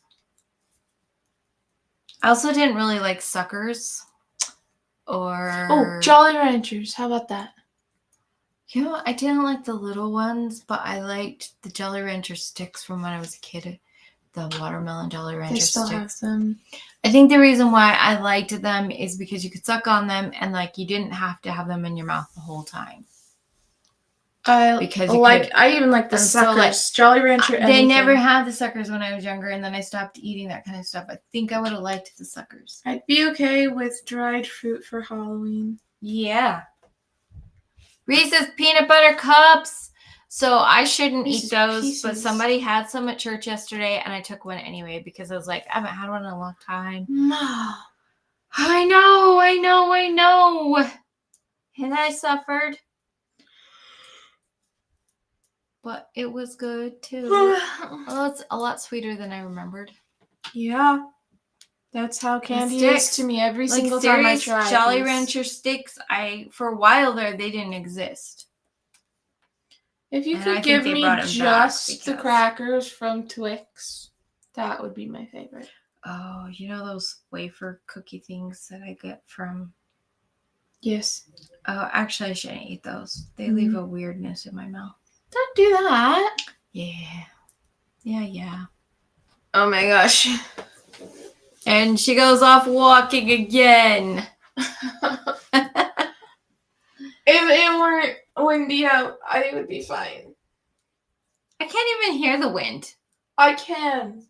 I also didn't really like Suckers. Or Jolly Ranchers. How about that? You know, I didn't like the little ones, but I liked the Jolly Rancher sticks from when I was a kid. The watermelon Jolly Rancher They still sticks. have them. I think the reason why I liked them is because you could suck on them and like you didn't have to have them in your mouth the whole time. I even like the Suckers. So Jolly Rancher. They never had the Suckers when I was younger, and then I stopped eating that kind of stuff. I think I would have liked the Suckers. I'd be okay with dried fruit for Halloween. Yeah. Reese's peanut butter cups. So I shouldn't eat those, but somebody had some at church yesterday, and I took one anyway because I was like, I haven't had one in a long time. Mom. I know. And I suffered. But it was good, too. Well, it's a lot sweeter than I remembered. Yeah. That's how candy is to me every single time I try. Jolly Rancher sticks, for a while there, they didn't exist. If you could give me just the crackers from Twix, that would be my favorite. Oh, you know those wafer cookie things that I get from... Yes. Oh, actually, I shouldn't eat those. They leave a weirdness in my mouth. Don't do that. Yeah. Oh my gosh. And she goes off walking again. If it weren't windy out, I would be fine. I can't even hear the wind. I can.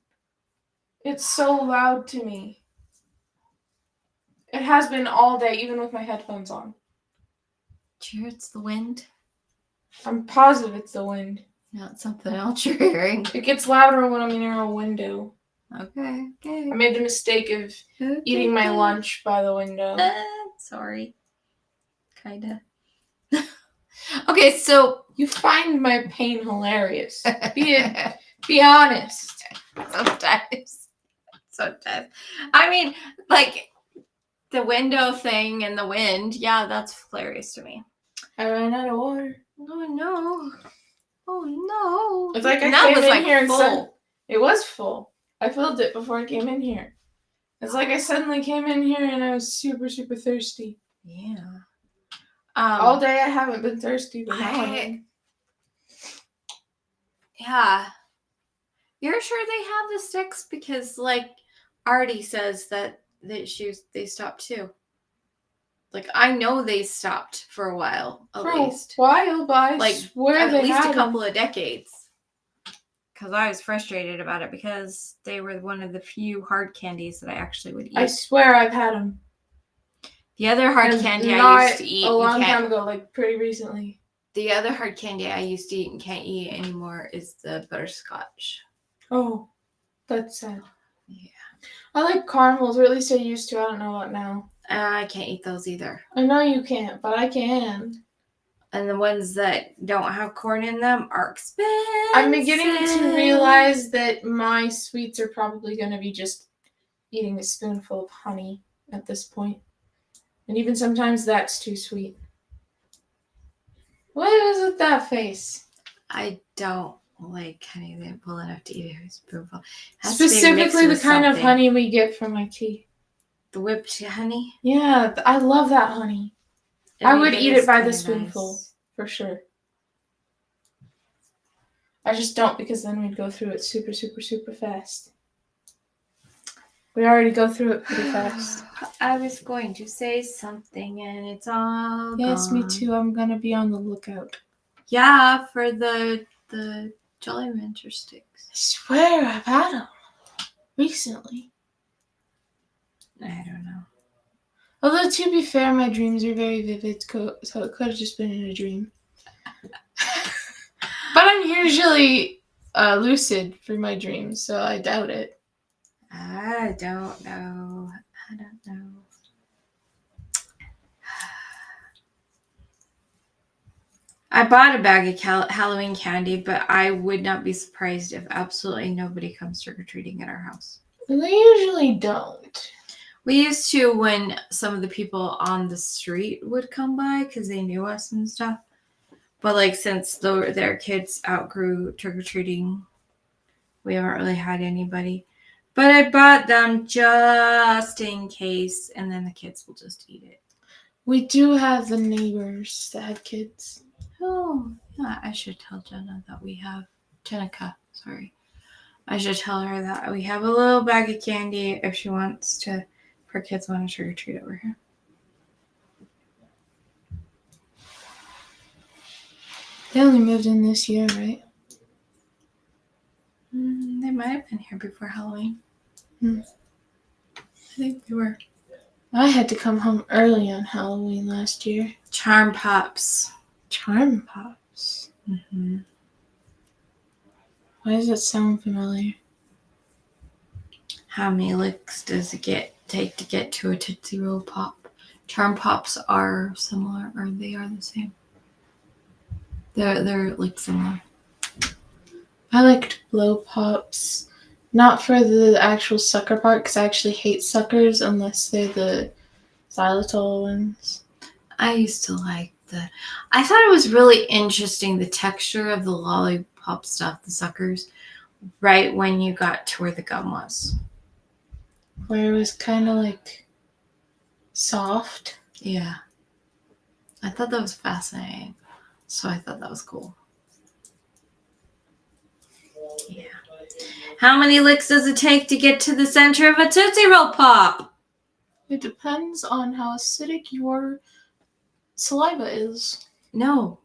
It's so loud to me. It has been all day, even with my headphones on. Sure, it's the wind? I'm positive it's the wind. No, it's something else you're hearing. It gets louder when I'm near a window. Okay. I made the mistake of eating my lunch by the window. Sorry. Kinda. Okay, so... You find my pain hilarious. Be honest. Sometimes. I mean, like, the window thing and the wind, yeah, that's hilarious to me. I ran out of water. Oh, no. It's like I came in here and said it was full. I filled it before I came in here. It's like I suddenly came in here and I was super, super thirsty. Yeah. All day I haven't been thirsty, but now I am. Yeah. You're sure they have the sticks? Because, like, Artie says that they stopped too. Like, I know they stopped for a while, at least. For a while, but I swear at least a couple of decades. Because I was frustrated about it because they were one of the few hard candies that I actually would eat. I swear I've had them. The other hard candy I used to eat a long time ago, like pretty recently. The other hard candy I used to eat and can't eat anymore is the butterscotch. Oh, that's sad. Yeah. I like caramels, or at least I used to. I don't know what now. I can't eat those either. I know you can't, but I can. And the ones that don't have corn in them are expensive. I'm beginning to realize that my sweets are probably going to be just eating a spoonful of honey at this point. And even sometimes that's too sweet. What is with that face? I don't like honey that full enough to eat a spoonful. Specifically the kind of honey we get from my tea. The whipped honey? Yeah, I love that honey. I would eat it by the spoonful, for sure. I just don't, because then we'd go through it super, super, super fast. We already go through it pretty fast. I was going to say something and it's all Yes, gone. me too. I'm going to be on the lookout. Yeah, for the Jolly Rancher sticks. I swear I've had them recently. I don't know. Although, to be fair, my dreams are very vivid, so it could have just been in a dream. But I'm usually lucid for my dreams, so I doubt it. I don't know. I bought a bag of Halloween candy, but I would not be surprised if absolutely nobody comes trick-or-treating at our house. They usually don't. We used to when some of the people on the street would come by because they knew us and stuff. But like since their kids outgrew trick-or-treating, we haven't really had anybody. But I bought them just in case, and then the kids will just eat it. We do have the neighbors that have kids. Oh, yeah, I should tell Jenna that we have... Jenica, sorry. I should tell her that we have a little bag of candy if she wants to... If her kids want to trick-or-treat over here. They only moved in this year, right? They might have been here before Halloween. I think we were. I had to come home early on Halloween last year. Charm Pops. Charm Pops? Mm-hmm. Why does that sound familiar? How many licks does it take to get to a Tootsie Roll Pop? Charm Pops are similar, or they are the same. They're like similar. I liked Blow Pops. Not for the actual sucker part, because I actually hate suckers unless they're the xylitol ones. I used to like I thought it was really interesting, the texture of the lollipop stuff, the suckers, right when you got to where the gum was. Where it was kind of like soft. Yeah. I thought that was fascinating. So I thought that was cool. Yeah. How many licks does it take to get to the center of a Tootsie Roll Pop? It depends on how acidic your saliva is. No.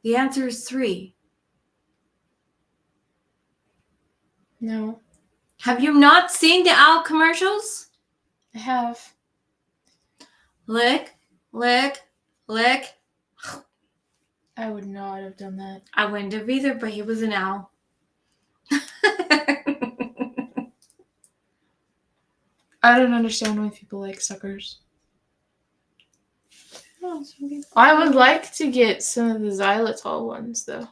The answer is 3. No. Have you not seen the owl commercials? I have. Lick, lick, lick. I would not have done that. I wouldn't have either, but he was an owl. I don't understand why people like suckers. I would like to get some of the xylitol ones, though.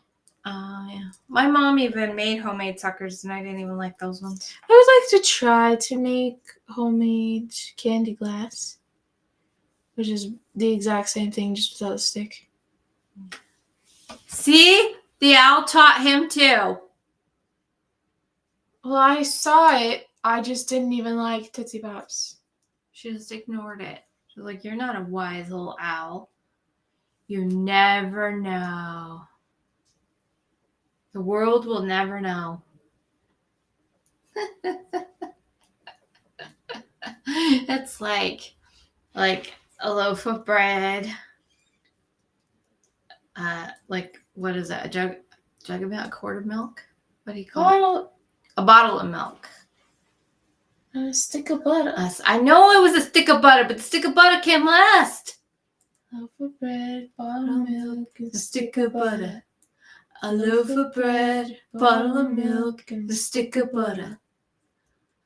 Yeah. My mom even made homemade suckers, and I didn't even like those ones. I would like to try to make homemade candy glass, which is the exact same thing, just without a stick. See? The owl taught him too. Well, I saw it. I just didn't even like Tootsie Pops. She just ignored it. She was like, you're not a wise little owl. You never know. The world will never know. It's like a loaf of bread. Like, what is that? A jug of milk? A quart of milk? What do you call it? A bottle of milk. And a stick of butter. I know it was a stick of butter, but the stick of butter came last. Loaf of bread, bottle of milk, and a stick of butter. A loaf of bread, bottle of milk, and a stick of butter.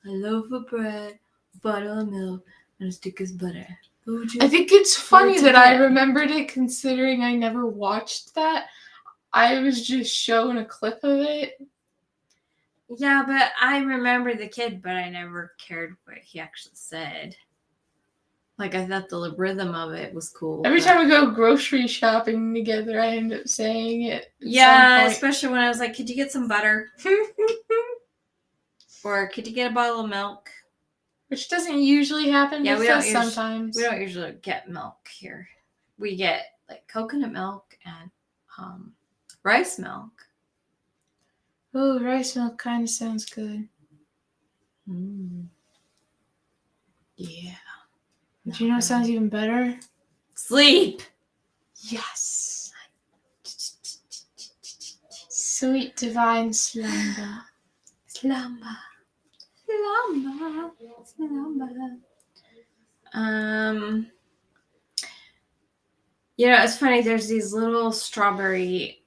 A loaf of bread, bottle of milk, and a stick of butter. I think it's funny that I remembered it, considering I never watched that. I was just shown a clip of it. Yeah, but I remember the kid, but I never cared what he actually said. Like, I thought the rhythm of it was cool. Every time we go grocery shopping together, I end up saying it. Yeah, especially when I was like, could you get some butter? Or could you get a bottle of milk? Which doesn't usually happen, yeah, but sometimes. We don't usually get milk here. We get, like, coconut milk and rice milk. Oh, rice milk kind of sounds good. Yeah. Do you know what sounds even better? Sleep. Yes. Sweet divine slumber. Slumber. Slumber. Slumber. You know, it's funny. There's these little strawberry,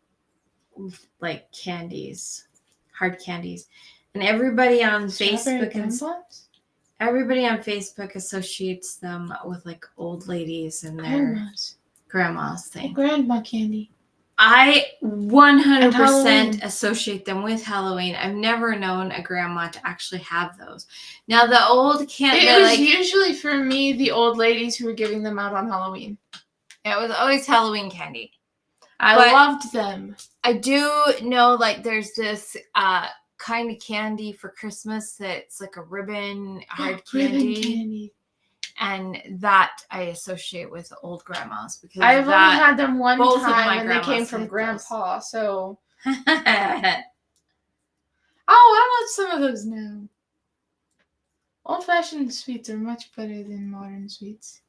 like, candies. Hard candies, and everybody on Facebook associates them with like old ladies and their grandma's thing. Grandma candy. I 100% Halloween. associate them with Halloween. I've never known a grandma to actually have those. Now the old can't. It was usually for me the old ladies who were giving them out on Halloween. It was always Halloween candy. I loved them. I do know like there's this kind of candy for Christmas that's like a ribbon hard candy. And that I associate with old grandmas because I've only had them one time and they came from Grandpa, so I want some of those now. Old-fashioned sweets are much better than modern sweets.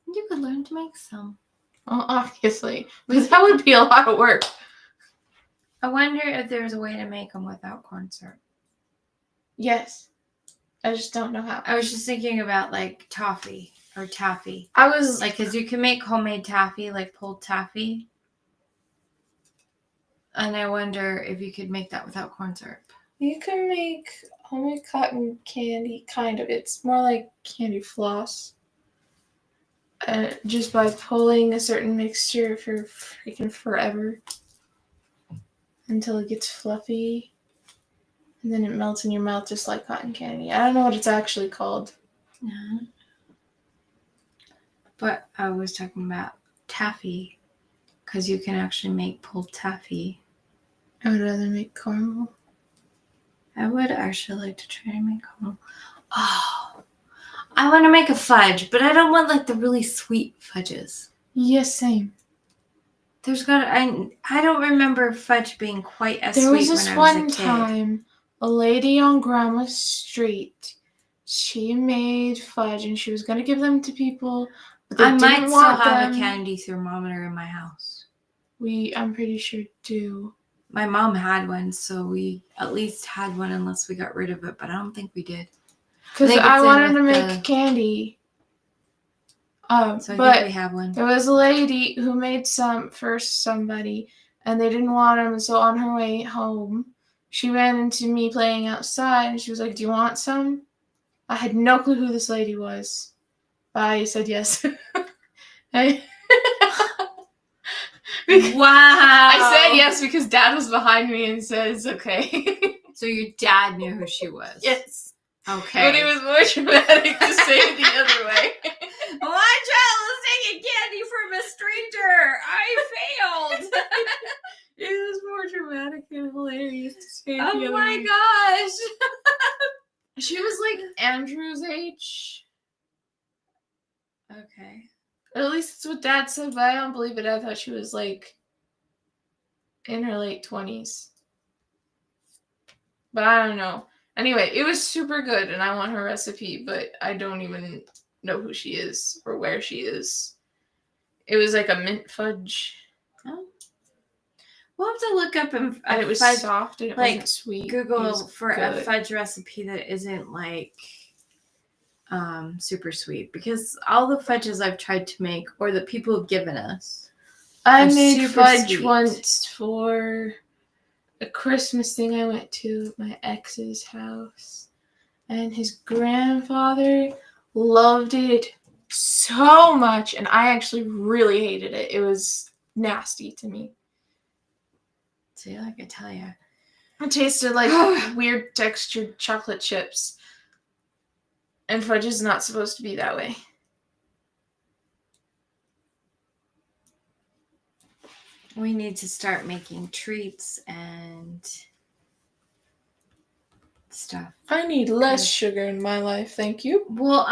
You could learn to make some. Well, obviously, but that would be a lot of work. I wonder if there's a way to make them without corn syrup. Yes. I just don't know how. I was just thinking about like toffee or taffy. I was like, because you can make homemade taffy, like pulled taffy. And I wonder if you could make that without corn syrup. You can make homemade cotton candy, kind of. It's more like candy floss. Just by pulling a certain mixture for freaking forever until it gets fluffy. And then it melts in your mouth just like cotton candy. I don't know what it's actually called. Yeah. But I was talking about taffy because you can actually make pulled taffy. I would rather make caramel. I would actually like to try to make caramel. Oh, I want to make a fudge, but I don't want like the really sweet fudges. Yes, same. I don't remember fudge being quite as there sweet was this when I was a one kid. time, a lady on Grandma's street, she made fudge and she was going to give them to people, but they I didn't might want still have them. a candy thermometer in my house. I'm pretty sure do. My mom had one, so we at least had one unless we got rid of it, but I don't think we did. Because I wanted to make candy. So I but think we have one. There was a lady who made some for somebody, and they didn't want them, so on her way home, she ran into me playing outside, and she was like, "Do you want some?" I had no clue who this lady was. I said yes. Wow. I said yes because Dad was behind me and says, okay. So your dad knew who she was? Yes. Okay. But it was more dramatic to say it the other way. My child is taking candy from a stranger. I failed. It was more dramatic and hilarious to say it the other way. Oh my gosh. She was like Andrew's age. Okay. At least that's what Dad said, but I don't believe it. I thought she was like in her late 20s. But I don't know. Anyway, it was super good, and I want her recipe, but I don't even know who she is or where she is. It was like a mint fudge. Oh. We'll have to look up and it was fudge, soft and it like, wasn't sweet. Google for good. a fudge recipe that isn't like super sweet, because all the fudges I've tried to make or that people have given us, I made fudge sweet. once for a Christmas thing I went to at my ex's house, and his grandfather loved it so much, and I actually really hated it. It was nasty to me. See, like I tell you, it tasted like weird textured chocolate chips, and fudge is not supposed to be that way. We need to start making treats and stuff. I need less sugar in my life, thank you. Well,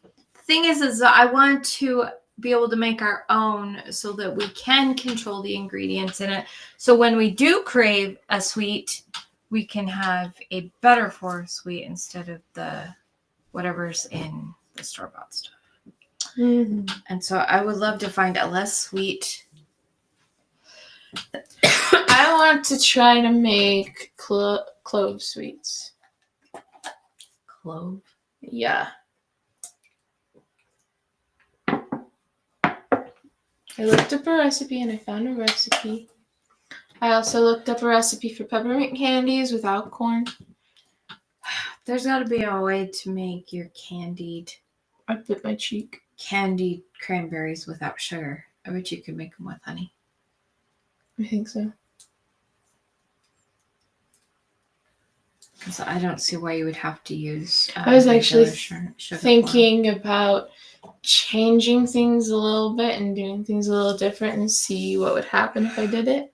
the thing is I want to be able to make our own so that we can control the ingredients in it. So when we do crave a sweet, we can have a better for sweet instead of the whatever's in the store-bought stuff. Mm-hmm. And so I would love to find a less sweet. I want to try to make clove sweets. Clove? Yeah. I looked up a recipe and I found a recipe. I also looked up a recipe for peppermint candies without corn. There's got to be a way to make your candied... I bit my cheek. Candied cranberries without sugar. I bet you could make them with honey. I think so. So I don't see why you would have to use. I was actually sugar thinking about changing things a little bit and doing things a little different and see what would happen if I did it.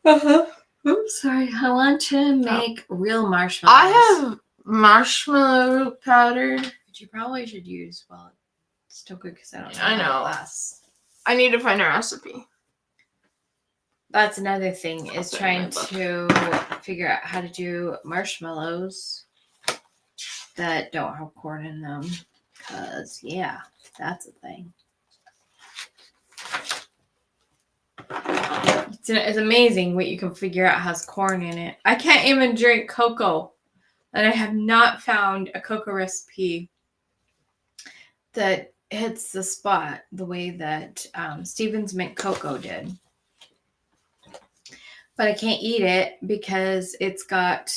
Oops, sorry. I want to make real marshmallows. I have marshmallow powder. Which you probably should use while it's still good because I don't know. I know. How it lasts. I need to find a recipe. That's another thing is trying to figure out how to do marshmallows that don't have corn in them. Because, yeah, that's a thing. It's amazing what you can figure out has corn in it. I can't even drink cocoa. And I have not found a cocoa recipe that hits the spot the way that Stephen's Mint Cocoa did. But I can't eat it because it's got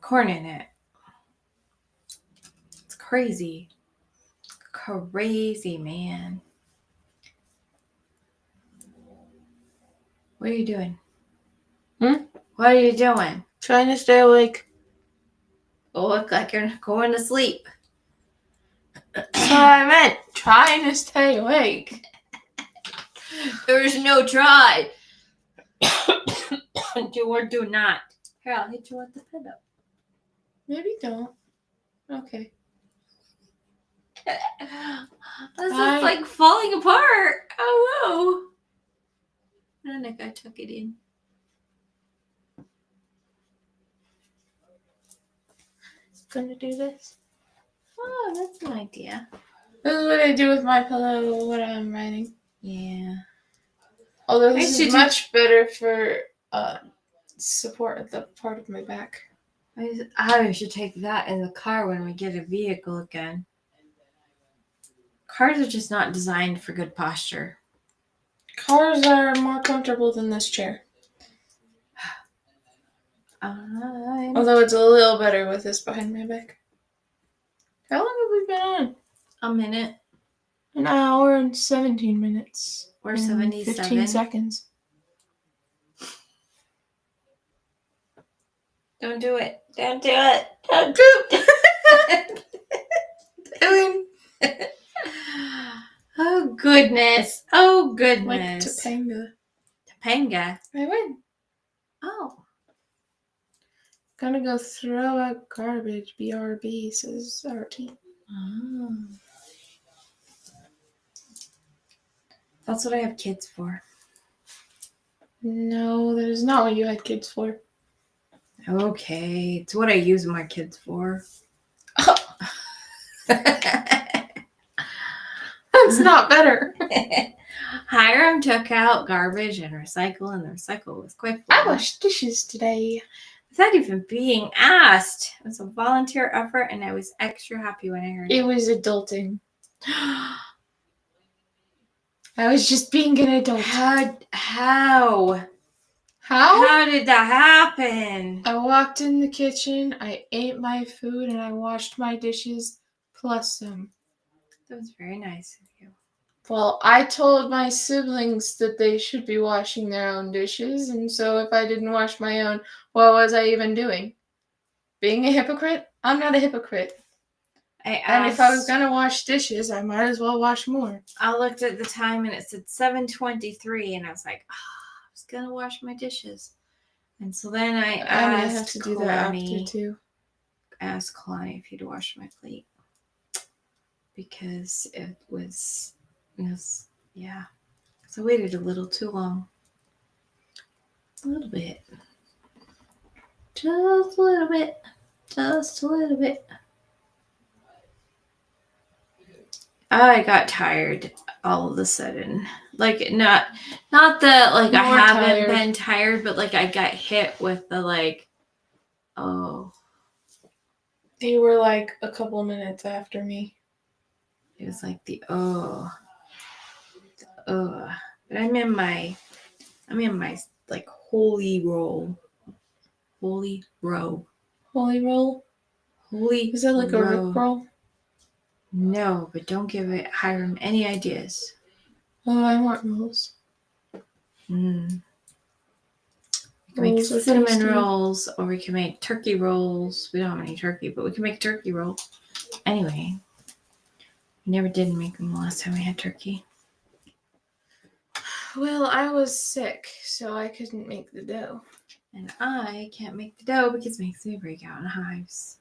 corn in it. It's crazy. Crazy, man. What are you doing? What are you doing? Trying to stay awake. You look like you're going to sleep. That's what I meant. Trying to stay awake. There's no try. Do or do not. Here, I'll hit you with the pillow. Maybe don't. Okay. This is like falling apart. Oh, no. And I took it in. Gonna do this. Oh, that's an idea. This is what I do with my pillow when I'm writing. Yeah. Although this is much better for support at the part of my back. I should take that in the car when we get a vehicle again. Cars are just not designed for good posture. Cars are more comfortable than this chair. Although it's a little better with this behind my back. How long have we been on? A minute. An hour and 17 minutes. Or 77. 15 seconds. Don't do it. Don't do it. Don't do it. Oh, goodness. Oh, goodness. Like Topanga. Topanga? I win. Oh. Gonna go throw out garbage. BRB, says RT. Oh. That's what I have kids for. No, that is not what you had kids for. Okay. It's what I use my kids for. That's not better. Hiram took out garbage and recycle, and the recycle was quite full. I washed dishes today. Without even being asked. It was a volunteer effort, and I was extra happy when I heard it. It was adulting. I was just being an adult. How? How? How did that happen? I walked in the kitchen, I ate my food, and I washed my dishes, plus some. That was very nice of you. Well, I told my siblings that they should be washing their own dishes, and so if I didn't wash my own, what was I even doing? Being a hypocrite? I'm not a hypocrite. And if I was going to wash dishes, I might as well wash more. I looked at the time and it said 7:23, and I was like, I was going to wash my dishes. And so then I'm going to have to do that after too. Ask Kalani if he'd wash my plate. Because it was yeah. So I waited a little too long. A little bit. Just a little bit. Just a little bit. I got tired all of a sudden. Like, not that, like, I haven't been tired, but, like, I got hit with the, like, oh. You were, like, a couple minutes after me. It was like the, oh. But I'm in my, like, holy roll. Holy row. Holy roll? Holy Is that like a Rick roll? No, but don't give Hiram any ideas. Oh, I want rolls. We can make Rolls are cinnamon tasty. rolls, or we can make turkey rolls. We don't have any turkey, but we can make a turkey roll. Anyway, we never did make them the last time we had turkey. Well, I was sick, so I couldn't make the dough. And I can't make the dough because it makes me break out in hives.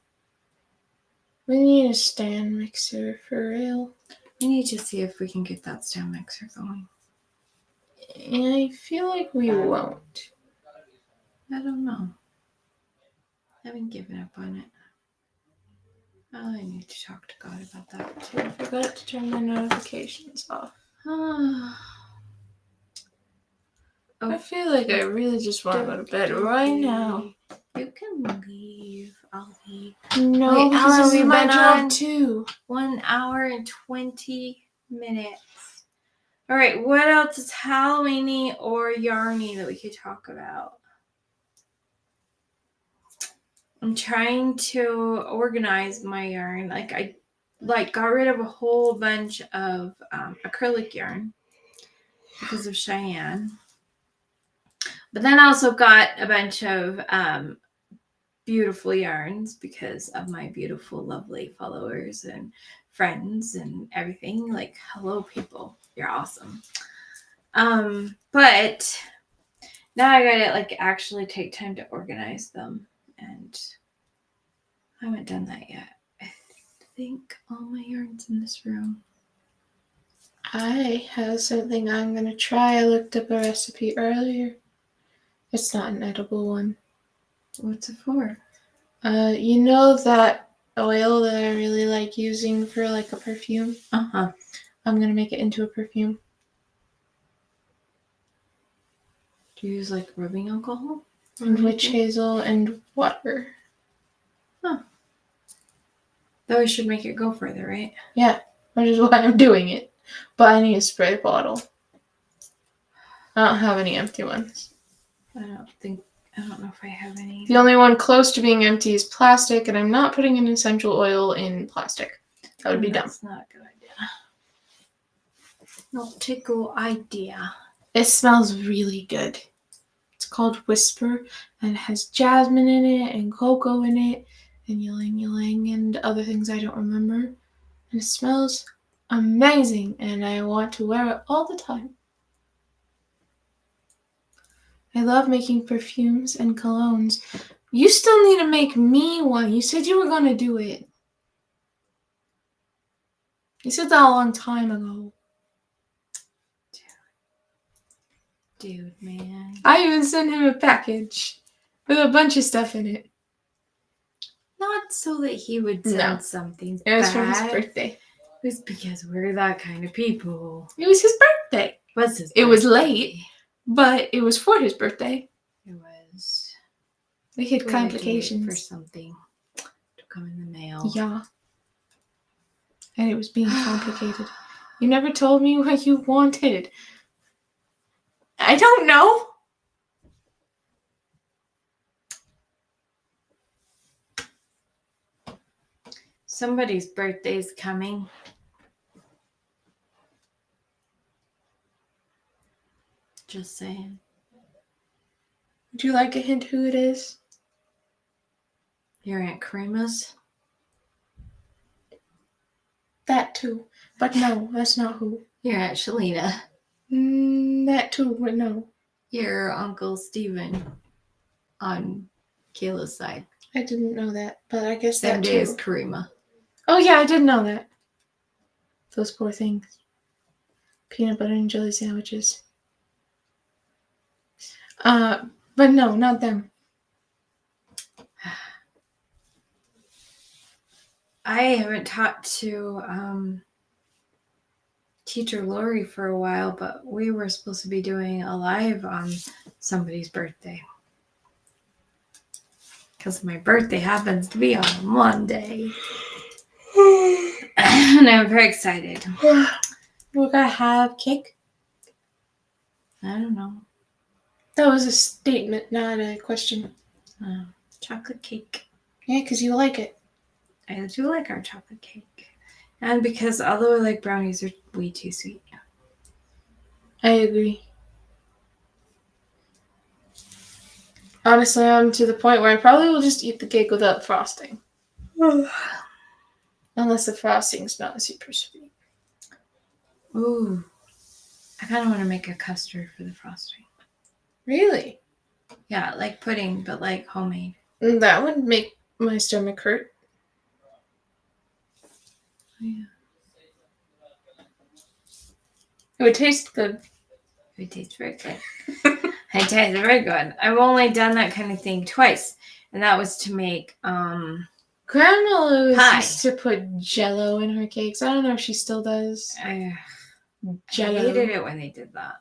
We need a stand mixer for real. We need to see if we can get that stand mixer going. And I feel like we won't. I don't know. I haven't given up on it. Oh, I need to talk to God about that too. I forgot to turn my notifications off. I feel like I really just want to go to bed right now. You can leave. I'll leave. No, Wait, because Ella, this is we've my been job on too. 1 hour and 20 minutes. All right, what else is Halloweeny or yarny that we could talk about? I'm trying to organize my yarn. I got rid of a whole bunch of acrylic yarn because of ShiAnne. But then I also got a bunch of beautiful yarns because of my beautiful, lovely followers and friends and everything. Like, hello, people. You're awesome. But now I gotta actually take time to organize them, and I haven't done that yet. I think all my yarn's in this room. I have something I'm going to try. I looked up a recipe earlier. It's not an edible one. What's it for? You know that oil that I really like using for a perfume? Uh-huh. I'm going to make it into a perfume. Do you use rubbing alcohol? And witch hazel and water. Huh. Though we should make it go further, right? Yeah, which is why I'm doing it. But I need a spray bottle. I don't have any empty ones. I don't know if I have any. The only one close to being empty is plastic, and I'm not putting an essential oil in plastic. That would be dumb. That's not a good idea. Not a good idea. It smells really good. It's called Whisper, and it has jasmine in it, and cocoa in it, and ylang ylang, and other things I don't remember. And it smells amazing, and I want to wear it all the time. I love making perfumes and colognes. You still need to make me one. You said you were going to do it. You said that a long time ago. Dude, man. I even sent him a package with a bunch of stuff in it. Not so that he would send something It was bad. for his birthday. It was because we're that kind of people. It was his birthday. What's his birthday? It was late, but it was for his birthday. It was. We had complications. For something to come in the mail. Yeah. And it was being complicated. You never told me what you wanted. I don't know. Somebody's birthday's coming. Just saying. Would you like a hint who it is? Your Aunt Karima's? That too. But no, that's not who. Your Aunt Shalina. That too, but no. Your Uncle Stephen on Kayla's side. I didn't know that, but I guess Same that day too. as Karima. Oh yeah, I did know that. Those poor things. Peanut butter and jelly sandwiches. But no, not them. I haven't talked to teacher Lori for a while, but we were supposed to be doing a live on somebody's birthday. Because my birthday happens to be on Monday. And I'm very excited. We're gonna have cake? I don't know. That was a statement, not a question. Chocolate cake. Yeah, because you like it. I do like our chocolate cake. And because although I like brownies, they're way too sweet. I agree. Honestly, I'm to the point where I probably will just eat the cake without frosting. Unless the frosting's not super sweet. Ooh. I kind of want to make a custard for the frosting. Really? Yeah, like pudding, but like homemade. That would make my stomach hurt. Yeah. It would taste good. It tastes very good. It tastes very good. I've only done that kind of thing twice, and that was to make Grandma always pie. used to put Jello in her cakes. I don't know if she still does. I Jello. hated it when they did that.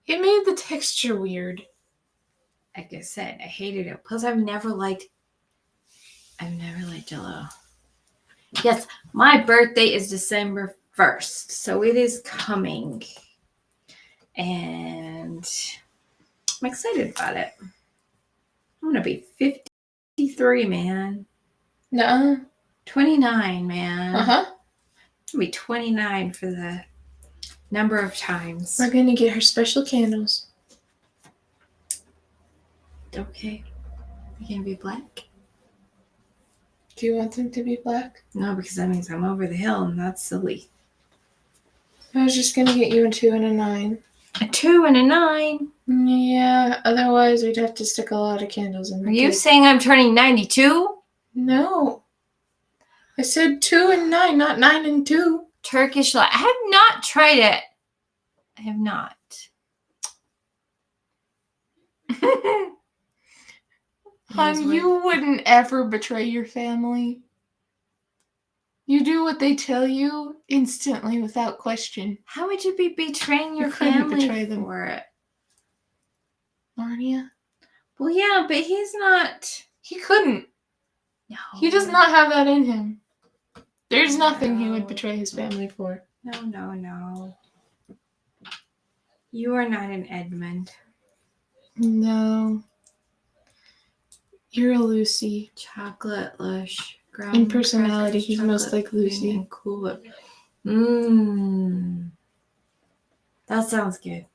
It made the texture weird. Like I said, I hated it. Plus, I've never liked Jello. Yes, my birthday is December 1st, so it is coming. And I'm excited about it. I'm going to be 53, man. Nuh-uh. 29, man. Uh-huh. I'm going to be 29 for the number of times. We're going to get her special candles. Okay. They're going to be black? Do you want them to be black? No, because that means I'm over the hill, and that's silly. I was just going to get you a 2 and a 9. A 2 and a 9? Yeah, otherwise we'd have to stick a lot of candles in the Are you cake. saying I'm turning 92? No. I said 2 and 9, not 9 and 2. Turkish light. I have not tried it. I have not. Hon, you wouldn't ever betray your family. You do what they tell you instantly without question. How would you be betraying your couldn't family betray them. for it? Marnia? Well, yeah, but he's not. He couldn't. No. He does not have that in him. There's nothing he would betray his family for. No. You are not an Edmund. No. You're a Lucy. Chocolate Lush. In personality, he's most like Lucy. And cool. That sounds good.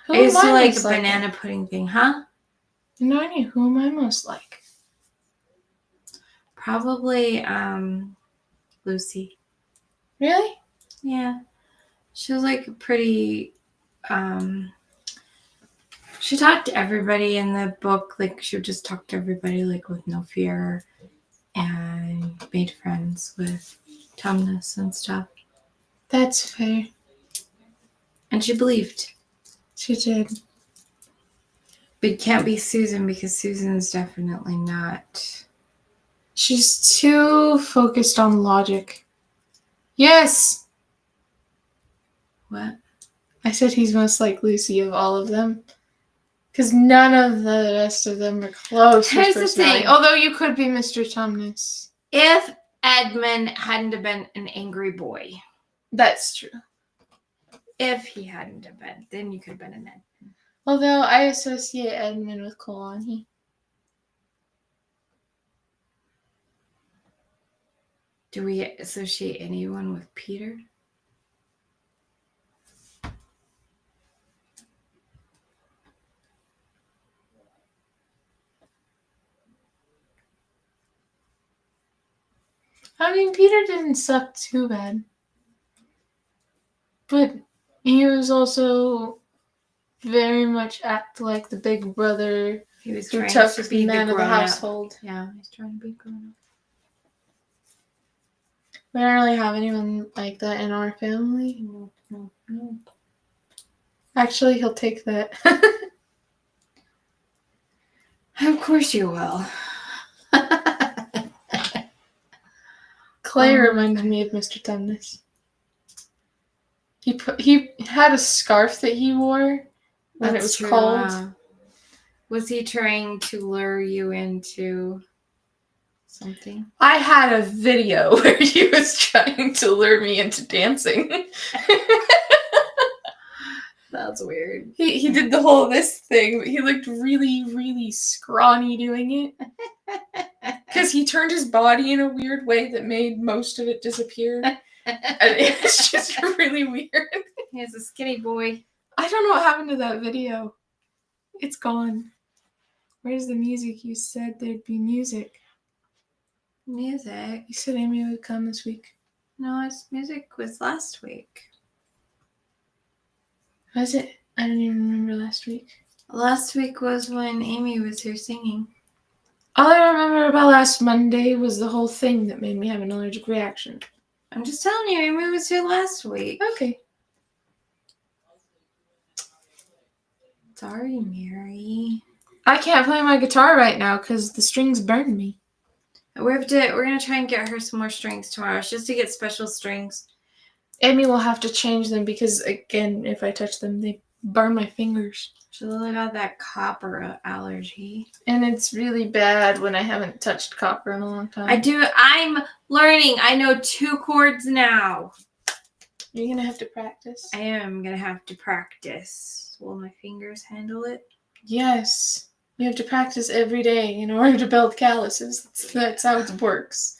Who I used am to like a most like? banana pudding thing, huh? Narnia, who am I most like? Probably Lucy. Really? Yeah. She was like pretty she talked to everybody in the book, like she would just talk to everybody like with no fear and made friends with Tumnus and stuff. That's fair. And she believed. She did. But it can't be Susan because Susan's definitely not. She's too focused on logic. Yes! What? I said he's most like Lucy of all of them. Because none of the rest of them are close. Here's the thing. Although you could be Mr. Tumnus. If Edmund hadn't have been an angry boy. That's true. If he hadn't have been, then you could have been an Edmund. Although I associate Edmund with Kalani. Do we associate anyone with Peter? I mean, Peter didn't suck too bad. But he was also very much act like the big brother. He was the trying tough to be man the of the grown-up. household. Yeah, he's trying to be grown up. We don't really have anyone like that in our family. No. Actually, he'll take that. Of course you will. Clay reminded me of Mr. Tumnus. He had a scarf that he wore when it was cold. Was he trying to lure you into something? I had a video where he was trying to lure me into dancing. That's weird. He did the whole this thing, but he looked really, really scrawny doing it. Because he turned his body in a weird way that made most of it disappear. And it's just really weird. He's a skinny boy. I don't know what happened to that video. It's gone. Where's the music? You said there'd be music. Music? You said Amy would come this week. No, music was last week. Was it? I don't even remember last week. Last week was when Amy was here singing. All I remember about last Monday was the whole thing that made me have an allergic reaction. I'm just telling you, Amy was here last week. Okay. Sorry, Mary. I can't play my guitar right now because the strings burn me. We're gonna try and get her some more strings tomorrow. It's just to get special strings. Amy will have to change them because, again, if I touch them, they burn my fingers. She really got that copper allergy. And it's really bad when I haven't touched copper in a long time. I'm learning. I know 2 chords now. You're going to have to practice. I am going to have to practice. Will my fingers handle it? Yes. You have to practice every day in order to build calluses. That's how it works.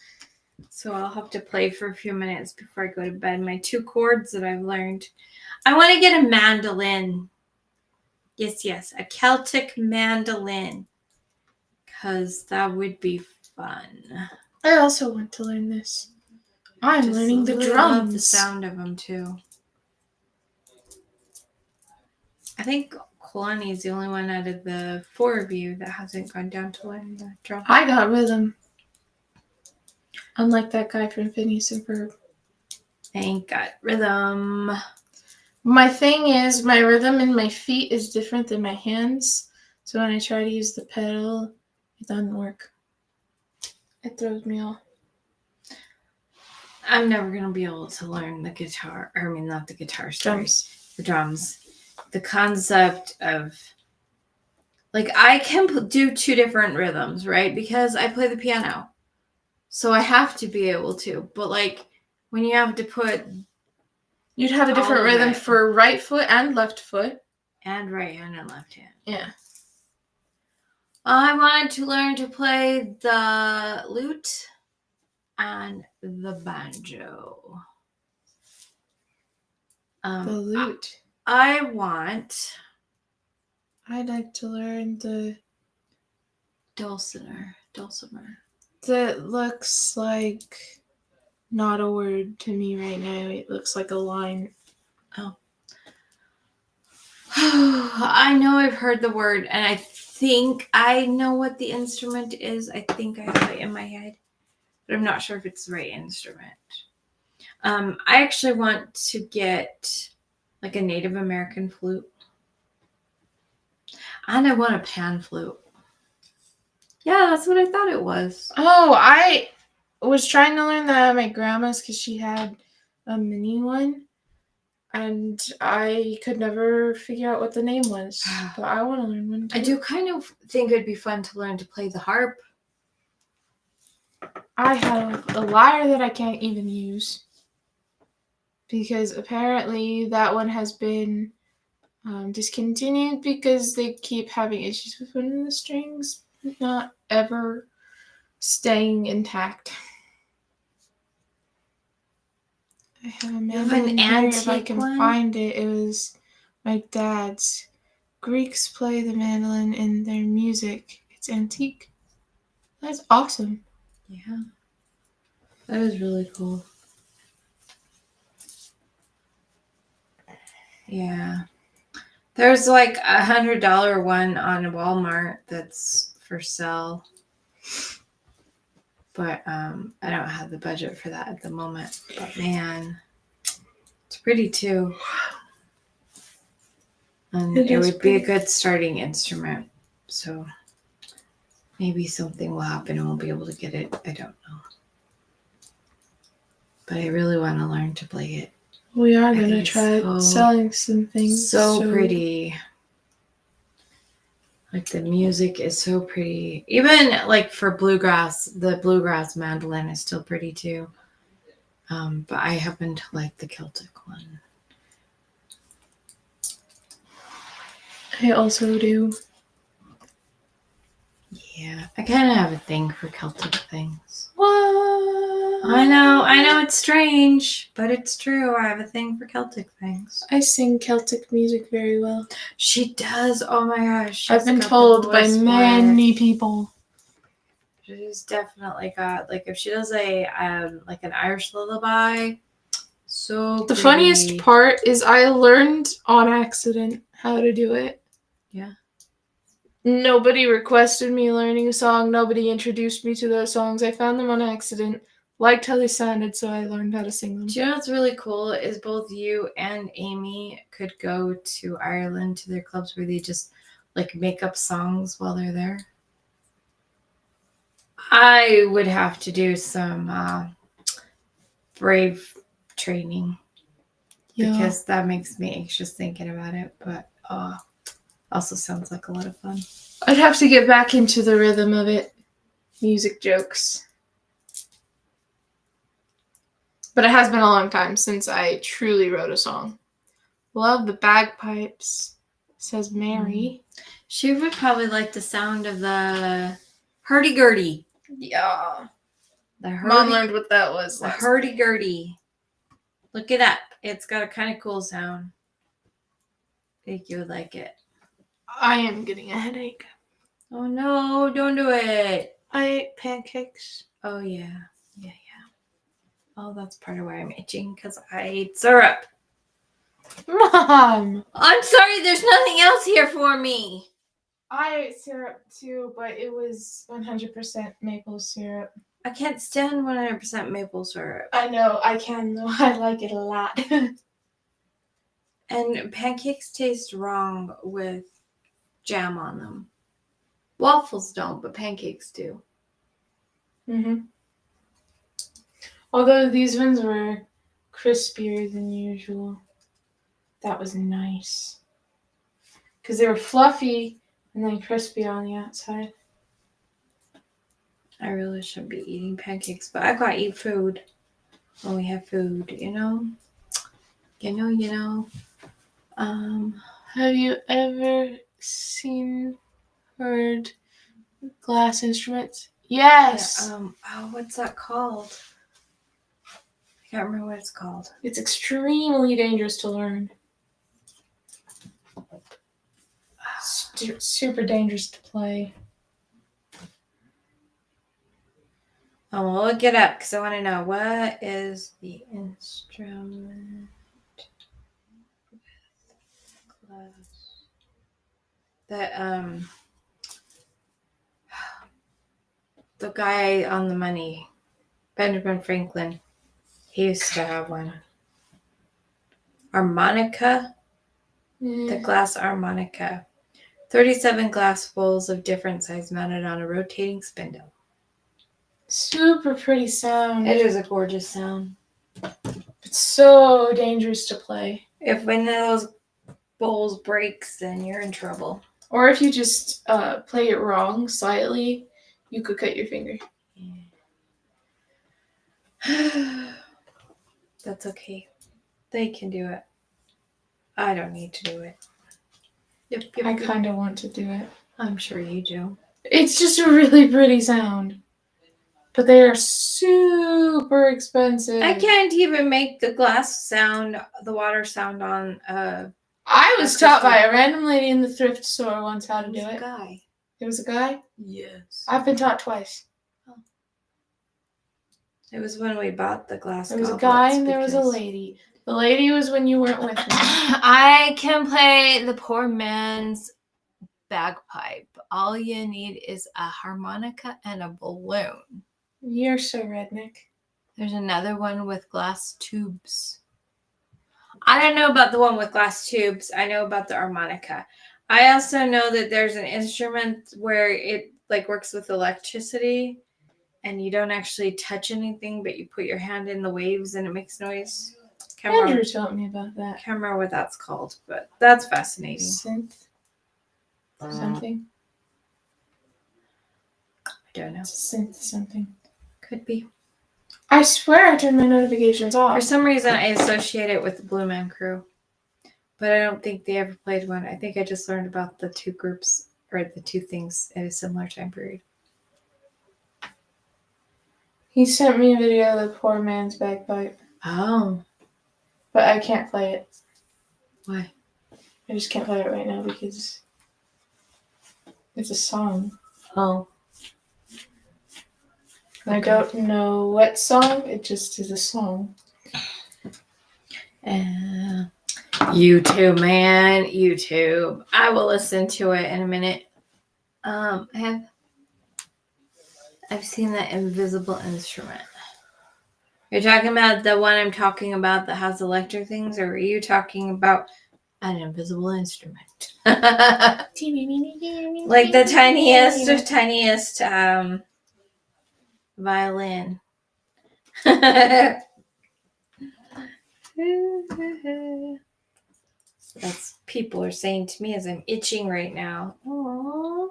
So I'll have to play for a few minutes before I go to bed. My 2 chords that I've learned. I want to get a mandolin. Yes, a Celtic mandolin. Because that would be fun. I also want to learn this. I'm learning the drums. I love the sound of them too. I think Kalani is the only one out of the 4 of you that hasn't gone down to learn the drum. I got rhythm. Unlike that guy from Phineas and Ferb. I ain't got rhythm. My thing is, my rhythm in my feet is different than my hands. So when I try to use the pedal, it doesn't work. It throws me off. I'm never going to be able to learn the guitar. I mean, not the guitar, Drums. The drums. The concept of, like, I can do 2 different rhythms, right? Because I play the piano. So I have to be able to. But, like, when you have to put... You'd have a different rhythm for right foot and left foot. And right hand and left hand. Yeah. I wanted to learn to play the lute and the banjo. The lute. I'd like to learn the dulcimer. That looks like not a word to me right now. It looks like a line. Oh. I know I've heard the word, and I think I know what the instrument is. I think I have it in my head, but I'm not sure if it's the right instrument. I actually want to get like a Native American flute. And I want a pan flute. Yeah, that's what I thought it was. Oh, I was trying to learn that at my grandma's because she had a mini one. And I could never figure out what the name was. But I want to learn one too. I do kind of think it'd be fun to learn to play the harp. I have a lyre that I can't even use. Because apparently that one has been discontinued because they keep having issues with one of the strings not ever staying intact. I have a mandolin here if I can find it. It was my dad's. Greeks play the mandolin in their music. It's antique. That's awesome. Yeah. That is really cool. Yeah. There's like $100 one on Walmart that's for sale. But I don't have the budget for that at the moment. But man, it's pretty too. And it would be a good starting instrument. So maybe something will happen and we'll be able to get it. I don't know. But I really want to learn to play it. We are going to try selling some things. So pretty. Like the music is so pretty. Even like for bluegrass, the bluegrass mandolin is still pretty too. But I happen to like the Celtic one. I also do. Yeah, I kind of have a thing for Celtic things. What? I know it's strange, but it's true. I have a thing for Celtic things. I sing Celtic music very well. She does. Oh my gosh. I've been told by many people. She's definitely got, like, if she does a like an Irish lullaby, so The pretty. funniest part is I learned on accident how to do it. Yeah. Nobody requested me learning a song. Nobody introduced me to those songs. I found them on accident. Liked how they sounded, so I learned how to sing them. Do you know what's really cool is both you and Amy could go to Ireland to their clubs where they just like make up songs while they're there. I would have to do some brave training because that makes me anxious thinking about it, but also sounds like a lot of fun. I'd have to get back into the rhythm of it. Music jokes. But it has been a long time since I truly wrote a song. Love the bagpipes, says Mary. She would probably like the sound of the hurdy-gurdy. Yeah. Mom learned what that was. The hurdy-gurdy. Look it up. It's got a kind of cool sound. I think you would like it. I am getting a headache. Oh no, don't do it. I ate pancakes. Oh yeah. Oh, that's part of why I'm itching, because I ate syrup. Mom! I'm sorry, there's nothing else here for me. I ate syrup too, but it was 100% maple syrup. I can't stand 100% maple syrup. I know, I can though. I like it a lot. And pancakes taste wrong with jam on them. Waffles don't, but pancakes do. Mm-hmm. Although these ones were crispier than usual. That was nice. Because they were fluffy and then crispy on the outside. I really shouldn't be eating pancakes, but I gotta eat food when we have food, you know? Have you ever heard glass instruments? Yes! Yeah, what's that called? I can't remember what it's called. It's extremely dangerous to learn. Super dangerous to play. I'm gonna look it up because I want to know what is the instrument class that the guy on the money, Benjamin Franklin, he used to have one. Harmonica, the glass harmonica. 37 glass bowls of different size mounted on a rotating spindle. Super pretty sound. It is a gorgeous sound. It's so dangerous to play. If one of those bowls breaks, then you're in trouble. Or if you just play it wrong slightly, you could cut your finger. Yeah. That's okay. They can do it. I don't need to do it. Yep, I kind of want to do it. I'm sure you do. It's just a really pretty sound. But they are super expensive. I can't even make the glass sound, the water sound on I was taught by a random lady in the thrift store once how to do it. Guy. It was a guy? Yes. I've been taught twice. Oh. It was when we bought the glass. There was a guy and there was a lady. The lady was when you weren't with me. I can play the poor man's bagpipe. All you need is a harmonica and a balloon. You're so redneck. There's another one with glass tubes. I don't know about the one with glass tubes. I know about the harmonica. I also know that there's an instrument where it like works with electricity and you don't actually touch anything, but you put your hand in the waves and it makes noise. Andrew taught me about that. Can't remember what that's called, but that's fascinating. Synth something. I don't know. It's a synth something. Could be. I swear I turned my notifications off. For some reason, I associate it with the Blue Man Crew, but I don't think they ever played one. I think I just learned about the two groups or the two things at a similar time period. He sent me a video of the poor man's bagpipe, Oh, but I can't play it. why? I just can't play it right now because it's a song. Oh. I don't know what song, it just is a song. YouTube, man. YouTube. I will listen to it in a minute. I've seen that invisible instrument. You're talking about the one I'm talking about that has electric things, or are you talking about an invisible instrument? Like the tiniest violin. That's people are saying to me as I'm itching right now. Aww.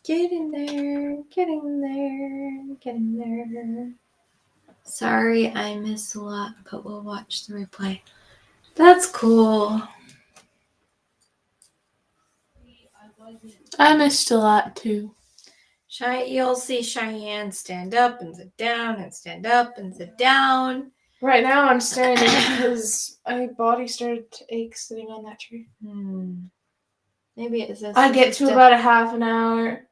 Get in there, get in there, get in there. Sorry, I missed a lot, but we'll watch the replay. That's cool. I missed a lot too. You'll see ShiAnne stand up and sit down and stand up and sit down. Right now I'm standing because my body started to ache sitting on that tree. Maybe it's this. I get to about a half an hour.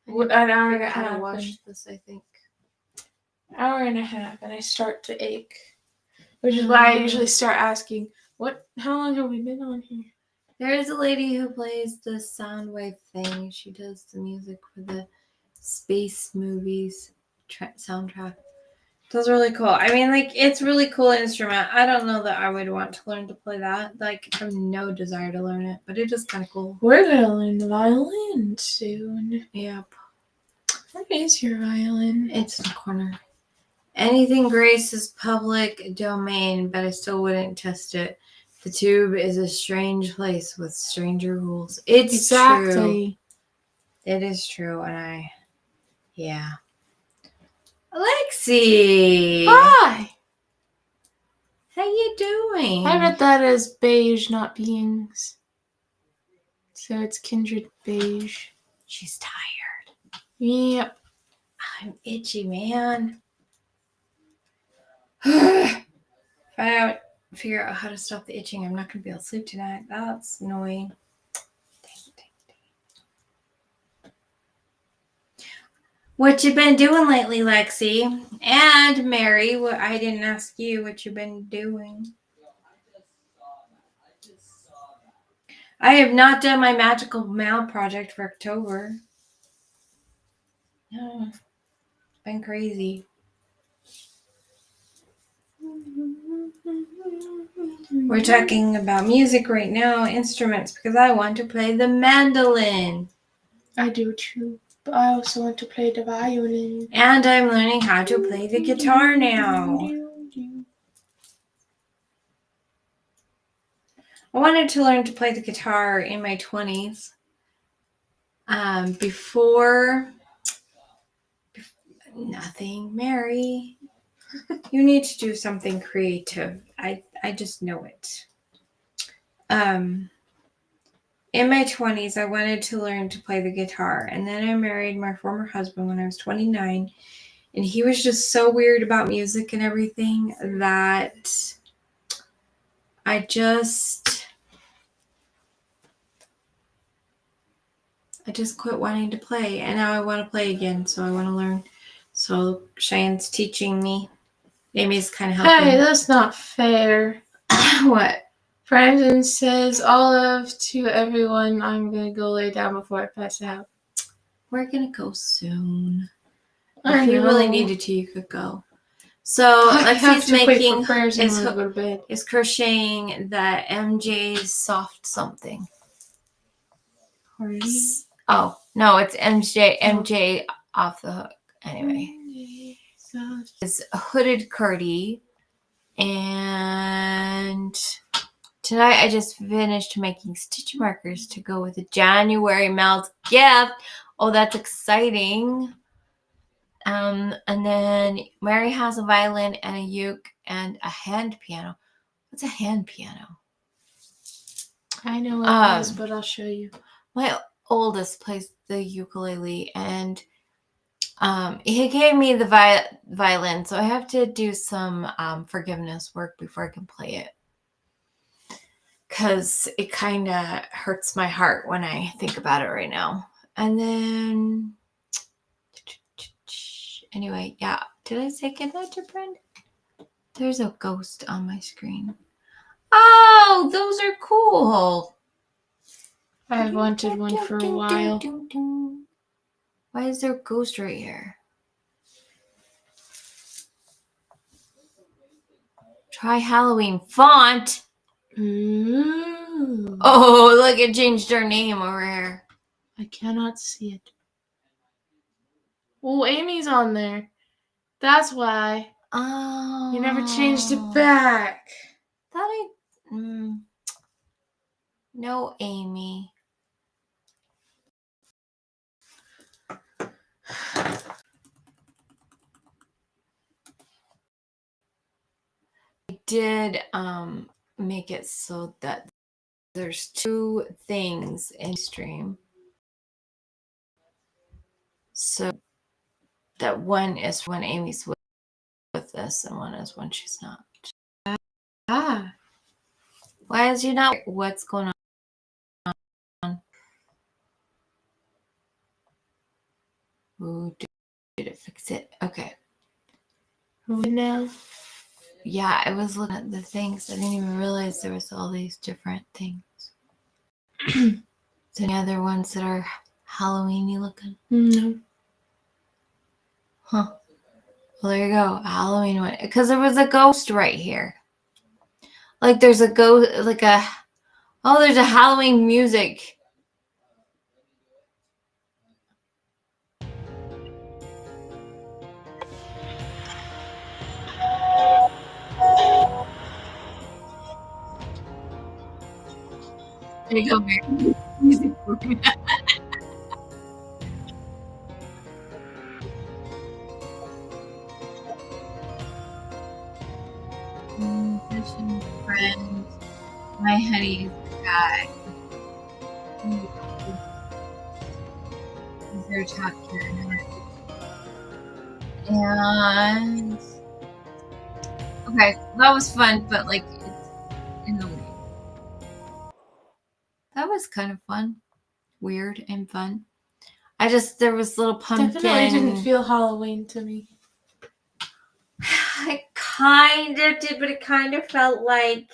An hour and a half. I gotta wash this, I think. Hour and a half, and I start to ache. Which is why I usually start asking, how long have we been on here? There is a lady who plays the sound wave thing. She does the music for the space movies soundtrack. That's really cool. I mean, like, it's a really cool instrument. I don't know that I would want to learn to play that. Like, I have no desire to learn it, but it is kind of cool. We're going to learn the violin soon. Yep. Where is your violin? It's in the corner. Anything Grace is public domain, but I still wouldn't test it. The tube is a strange place with stranger rules. It's true. It is true, and yeah. Alexi! Hi! How you doing? I read that as beige, not beings. So it's kindred beige. She's tired. Yep. I'm itchy, man. If I don't figure out how to stop the itching, I'm not going to be able to sleep tonight. That's annoying. What you been doing lately, Lexi? And Mary, I didn't ask you what you've been doing. I have not done my magical mail project for October. No, it's been crazy. We're talking about music right now, instruments, because I want to play the mandolin. I do too. But I also want to play the violin. And I'm learning how to play the guitar now. I wanted to learn to play the guitar in my 20s. Before nothing, Mary. You need to do something creative. I just know it. In my 20s, I wanted to learn to play the guitar. And then I married my former husband when I was 29. And he was just so weird about music and everything that I just quit wanting to play. And now I want to play again. So I want to learn. So ShiAnne's teaching me. Amy's kind of helping. Hey, that's not fair. What? Brandon says, olive to everyone. I'm going to go lay down before I pass out. We're going to go soon. If you really needed to, you could go. So Lexi's making is crocheting the MJ's soft something. Oh, no, it's MJ off the hook. Anyway. It's a hooded curdy. And tonight I just finished making stitch markers to go with the January Mel's gift. Oh, that's exciting. And then Mary has a violin and a uke and a hand piano. What's a hand piano? I know what it is, but I'll show you. My oldest plays the ukulele, and he gave me the violin, so I have to do some forgiveness work before I can play it, because it kind of hurts my heart when I think about it right now. And then, anyway, yeah. Did I say goodnight to friend? There's a ghost on my screen. Oh, those are cool. I've wanted one for a while. Why is there a ghost right here? Try Halloween font. Ooh. Oh, look, it changed our name over here. I cannot see it. Oh, Amy's on there. That's why. Oh. You never changed it back. Thought I... No, Amy. I did make it so that there's two things in stream. So that one is when Amy's with this, and one is when she's not. Ah. Why is you not? What's going on? Ooh, did it fix it? Okay. Now? Yeah, I was looking at the things. I didn't even realize there was all these different things. Any other ones that are Halloween-y looking? No. Huh. Well, there you go. Halloween one. Because there was a ghost right here. Like there's a ghost, like a... Oh, there's a Halloween music. There you go, Mary. Music for me. Musician friend. My honey's guy. He's their top candidate. And okay, that was fun, but like it's in the way. That was kind of fun. Weird and fun. There was little pumpkin. Definitely didn't feel Halloween to me. I kind of did, but it kind of felt like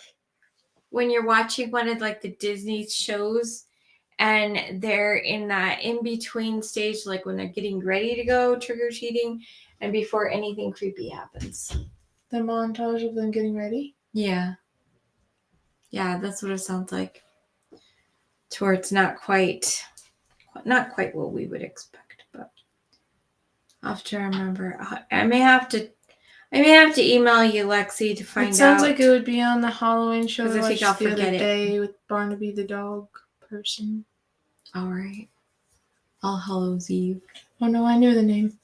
when you're watching one of like the Disney shows and they're in that in-between stage, like when they're getting ready to go trick-or-treating and before anything creepy happens. The montage of them getting ready? Yeah. Yeah, that's what it sounds like. To where it's not quite what we would expect, but I'll have to remember. I may have to email you, Lexi, to find out. It sounds like it would be on the Halloween show I watched I'll the other forget it. day with Barnaby the dog person. All right. All Hallows Eve. Oh no, I knew the name.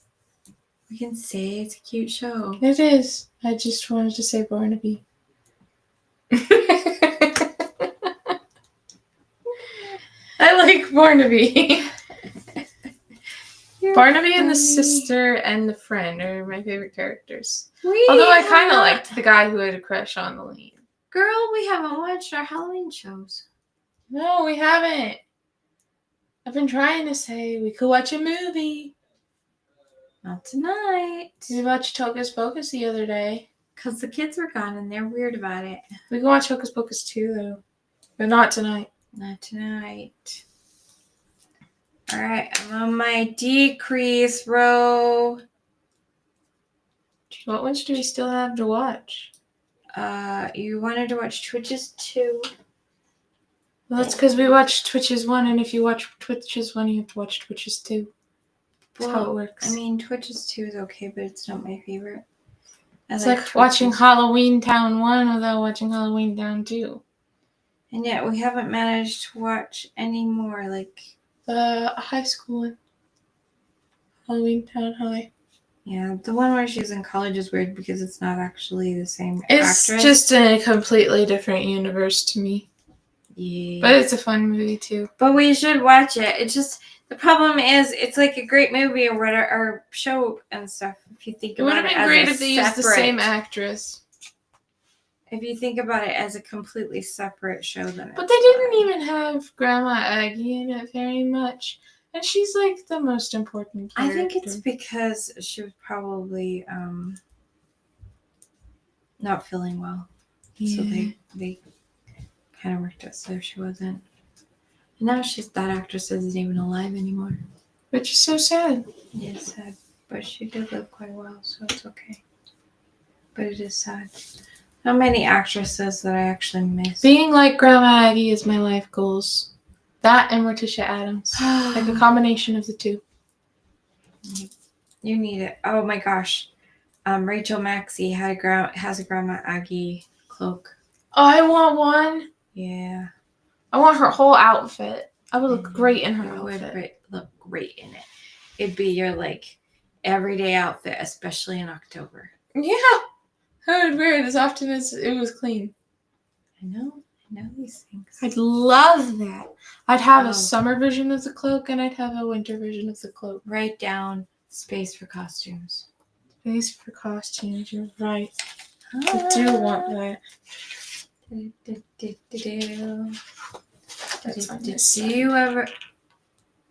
We can say it's a cute show. It is. I just wanted to say Barnaby. I like Barnaby. Barnaby and the sister and the friend are my favorite characters. Although I kind of liked the guy who had a crush on the lead. Girl, we haven't watched our Halloween shows. No, we haven't. I've been trying to say we could watch a movie. Not tonight. We watched Hocus Pocus the other day. Because the kids were gone and they're weird about it. We can watch Hocus Pocus 2, though. But not tonight. Not tonight. All right, I'm on my decrease row. What ones do we still have to watch? You wanted to watch Twitches 2. Well, that's because we watched Twitches 1, and if you watch Twitches 1, you have to watch Twitches 2. That's how it works. I mean, Twitches 2 is okay, but it's not my favorite. It's like watching Halloween Town 1 without watching Halloween Town 2. And yet we haven't managed to watch any more, like... The high school one. Halloween Town High. Yeah, the one where she's in college is weird because it's not actually the same actress. It's just a completely different universe to me. Yeah. But it's a fun movie too. But we should watch it. It's just the problem is it's like a great movie or whatever or show and stuff. If you think It would about have it been as great a if they used the separate- same actress. If you think about it as a completely separate show, then But they it's didn't fine. even have Grandma Aggie in it very much. And she's like the most important I character. think it's because she was probably not feeling well. So they kind of worked it so she wasn't. And now that actress isn't even alive anymore. Which is so sad. It is sad. But she did live quite well, so it's okay. But it is sad. How many actresses that I actually miss? Being like Grandma Aggie is my life goals. That and Morticia Addams. Like a combination of the two. You need it. Oh my gosh. Rachel Maxey has a Grandma Aggie cloak. Oh, I want one. Yeah. I want her whole outfit. I would look great in her outfit. Would look great in it. It'd be your like everyday outfit, especially in October. Yeah. I would wear it as often as it was clean. I know these things. I'd love that. I'd have Oh. a summer version of the cloak and I'd have a winter version of the cloak. Write down space for costumes. Space for costumes, you're right. I do want that.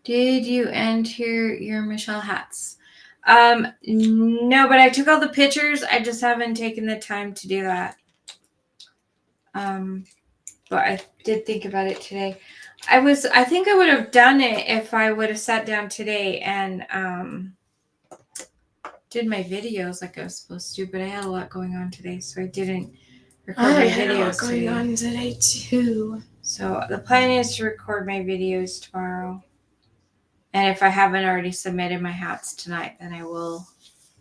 Did you enter your Michele hats? No, but I took all the pictures. I just haven't taken the time to do that. But I did think about it today. I think I would have done it if I would have sat down today and did my videos like I was supposed to, but I had a lot going on today, so I didn't record my videos I had a lot going today. on today too. So the plan is to record my videos tomorrow. And if I haven't already submitted my hats tonight, then I will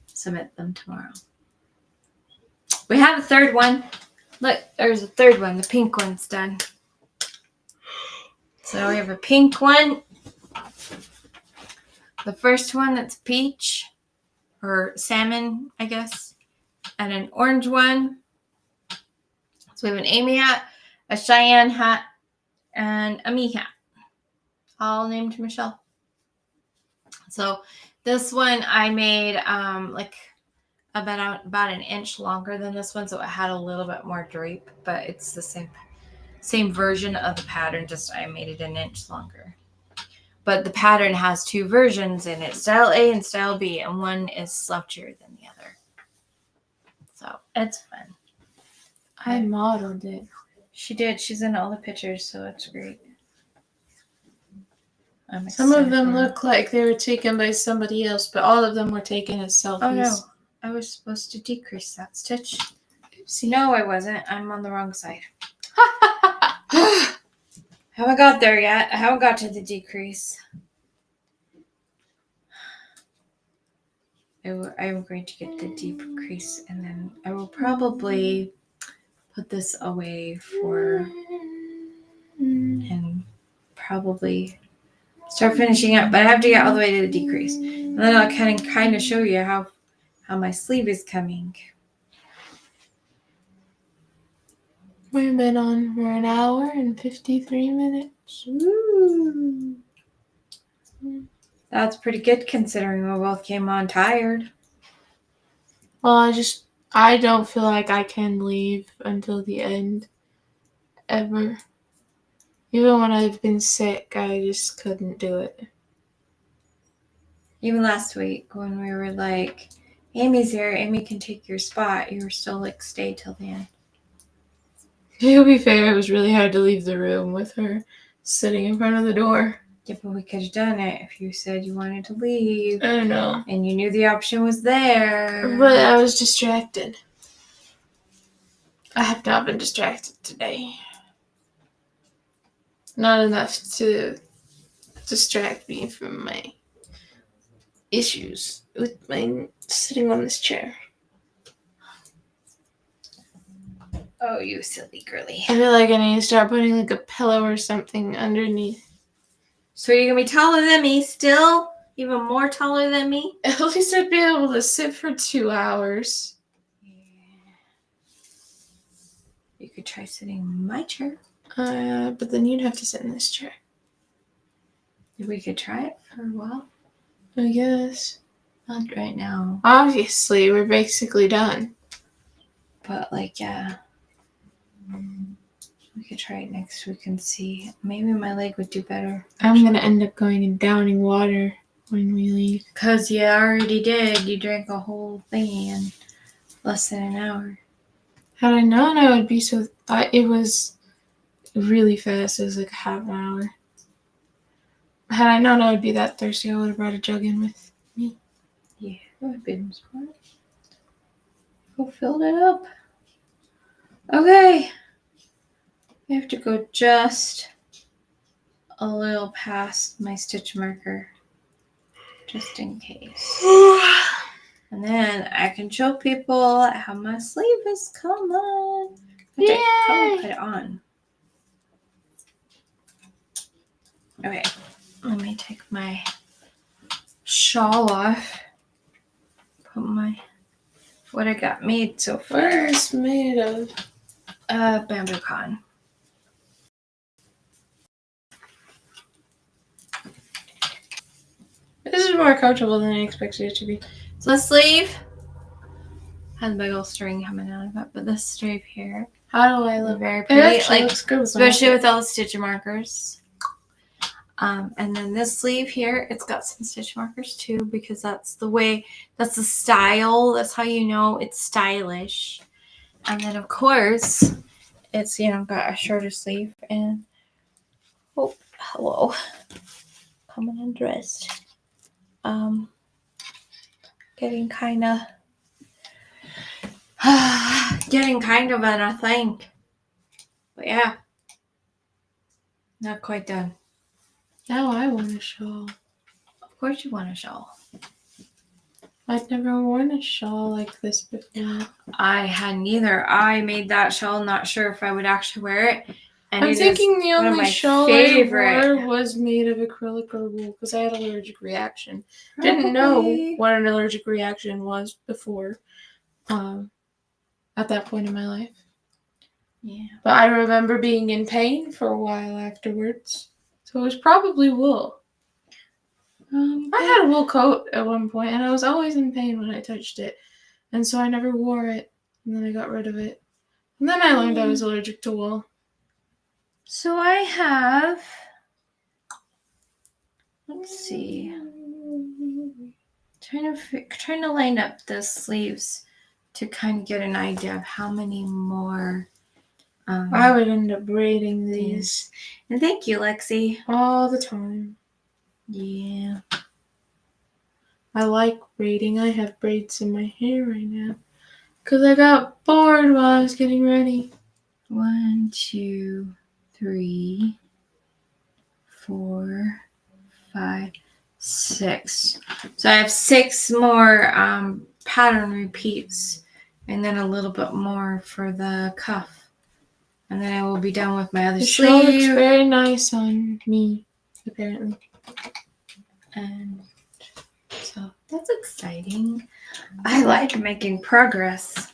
submit them tomorrow. We have a third one. Look, there's a third one. The pink one's done. So we have a pink one. The first one that's peach or salmon, I guess. And an orange one. So we have an Amy hat, a ShiAnne hat, and a me hat. All named Michele. So this one I made like about an inch longer than this one, so it had a little bit more drape, but it's the same version of the pattern, just I made it an inch longer. But the pattern has two versions in it, style A and style B, and one is slouchier than the other. So it's fun. I modeled it. She did. She's in all the pictures, so it's great. Some of them look like they were taken by somebody else, but all of them were taken as selfies. Oh no, I was supposed to decrease that stitch. Oopsie. No, I wasn't. I'm on the wrong side. Haven't got there yet. I haven't got to the decrease. I'm going to get the decrease, and then I will probably put this away and probably start finishing up, but I have to get all the way to the decrease. And then I'll kind of show you how my sleeve is coming. We've been on for an hour and 53 minutes. Ooh. That's pretty good considering we both came on tired. Well, I don't feel like I can leave until the end. Ever. Even when I've been sick, I just couldn't do it. Even last week when we were like, Amy's here, Amy can take your spot, you were still like, stay till the end. To be fair, it was really hard to leave the room with her sitting in front of the door. Yeah, but we could have done it if you said you wanted to leave. I know. And you knew the option was there. But I was distracted. I have not been distracted today. Not enough to distract me from my issues with my sitting on this chair. Oh, you silly girly. I feel like I need to start putting like a pillow or something underneath. So you're going to be taller than me still? Even more taller than me? At least I'd be able to sit for 2 hours. Yeah. You could try sitting in my chair. But then you'd have to sit in this chair. We could try it for a while. I guess. Not right now. Obviously, we're basically done. But like, yeah. We could try it next week and see. Maybe my leg would do better. I'm gonna end up going and downing water when we leave. Because you already did. You drank a whole thing in less than an hour. Had I known I would be so... it was really fast. It was like a half an hour. Had I known I would be that thirsty, I would have brought a jug in with me. Yeah, that would have been smart. Go filled it up. Okay. I have to go just a little past my stitch marker. Just in case. And then I can show people how my sleeve is coming. Okay, come put it on. Okay, let me take my shawl off. Put what I got made so far. What is this made of? Bamboo cotton. This is more comfortable than I expected it to be. So the sleeve has a big old string coming out of it, but this sleeve here, how do I look? Very pretty. It actually looks good, especially with all the stitch markers. And then this sleeve here, it's got some stitch markers too, because that's the way, that's the style. That's how you know it's stylish. And then of course, it's, got a shorter sleeve and, oh, hello, coming undressed. Getting kind of in a thing. But yeah, not quite done. Now I want a shawl. Of course you want a shawl. I'd never worn a shawl like this before. I hadn't either. I made that shawl, not sure if I would actually wear it. And I'm thinking the only shawl I wore was made of acrylic or wool because I had an allergic reaction. Probably. Didn't know what an allergic reaction was before at that point in my life. Yeah. But I remember being in pain for a while afterwards. So it was probably wool. I had a wool coat at one point and I was always in pain when I touched it. And so I never wore it. And then I got rid of it. And then I learned I was allergic to wool. So I have, let's see, trying to line up the sleeves to kind of get an idea of how many more. I would end up braiding these. And thank you, Lexi. All the time. Yeah. I like braiding. I have braids in my hair right now. Because I got bored while I was getting ready. 1, 2, 3, 4, 5, 6. So I have 6 more pattern repeats and then a little bit more for the cuff. And then I will be done with my other sleeve. The shawl looks very nice on me, apparently. And so that's exciting. I like making progress.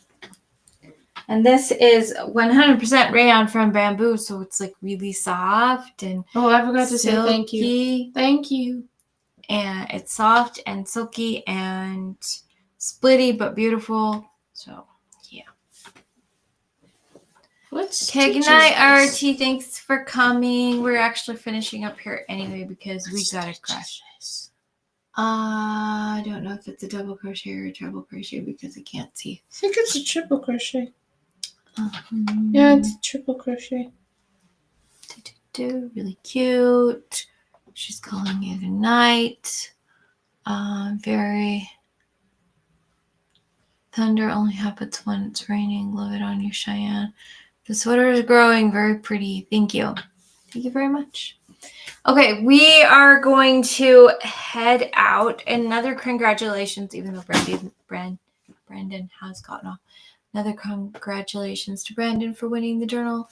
And this is 100% rayon from bamboo, so it's like really soft and I forgot to say thank you. Thank you. And it's soft and silky and splitty but beautiful. So yeah. Okay, good night, RT. Thanks for coming. We're actually finishing up here anyway because we gotta crush this. I don't know if it's a double crochet or a treble crochet because I can't see. I think it's a triple crochet. Yeah, it's a triple crochet. Really cute. She's calling it a night. Very. Thunder only happens when it's raining. Love it on you, ShiAnne. The sweater is growing. Very pretty. Thank you. Thank you very much. Okay, we are going to head out. Another congratulations, even though Brandon has gotten off. Another congratulations to Brandon for winning the journal.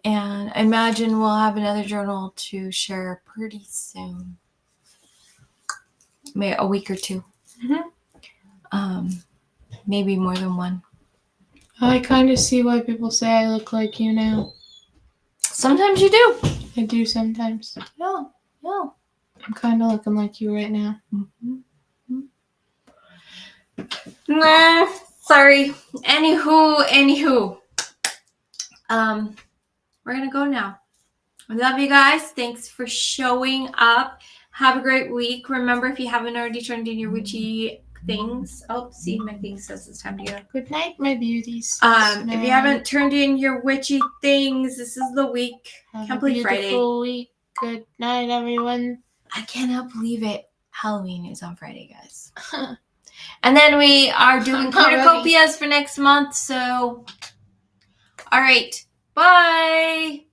And I imagine we'll have another journal to share pretty soon. Maybe a week or two. Maybe more than one. I kind of see why people say I look like you now. Sometimes you do. I do sometimes. Yeah. I'm kind of looking like you right now. Nah, sorry. Anywho. We're gonna go now. I love you guys. Thanks for showing up. Have a great week. Remember, if you haven't already turned in your witchy things. Oh, see, my thing says it's time to go. Good night, my beauties. If you haven't turned in your witchy things, this is the week. Can't believe Friday. Beautiful week. Good night, everyone. I cannot believe it. Halloween is on Friday, guys. And then we are doing cornucopias for next month. So, all right. Bye.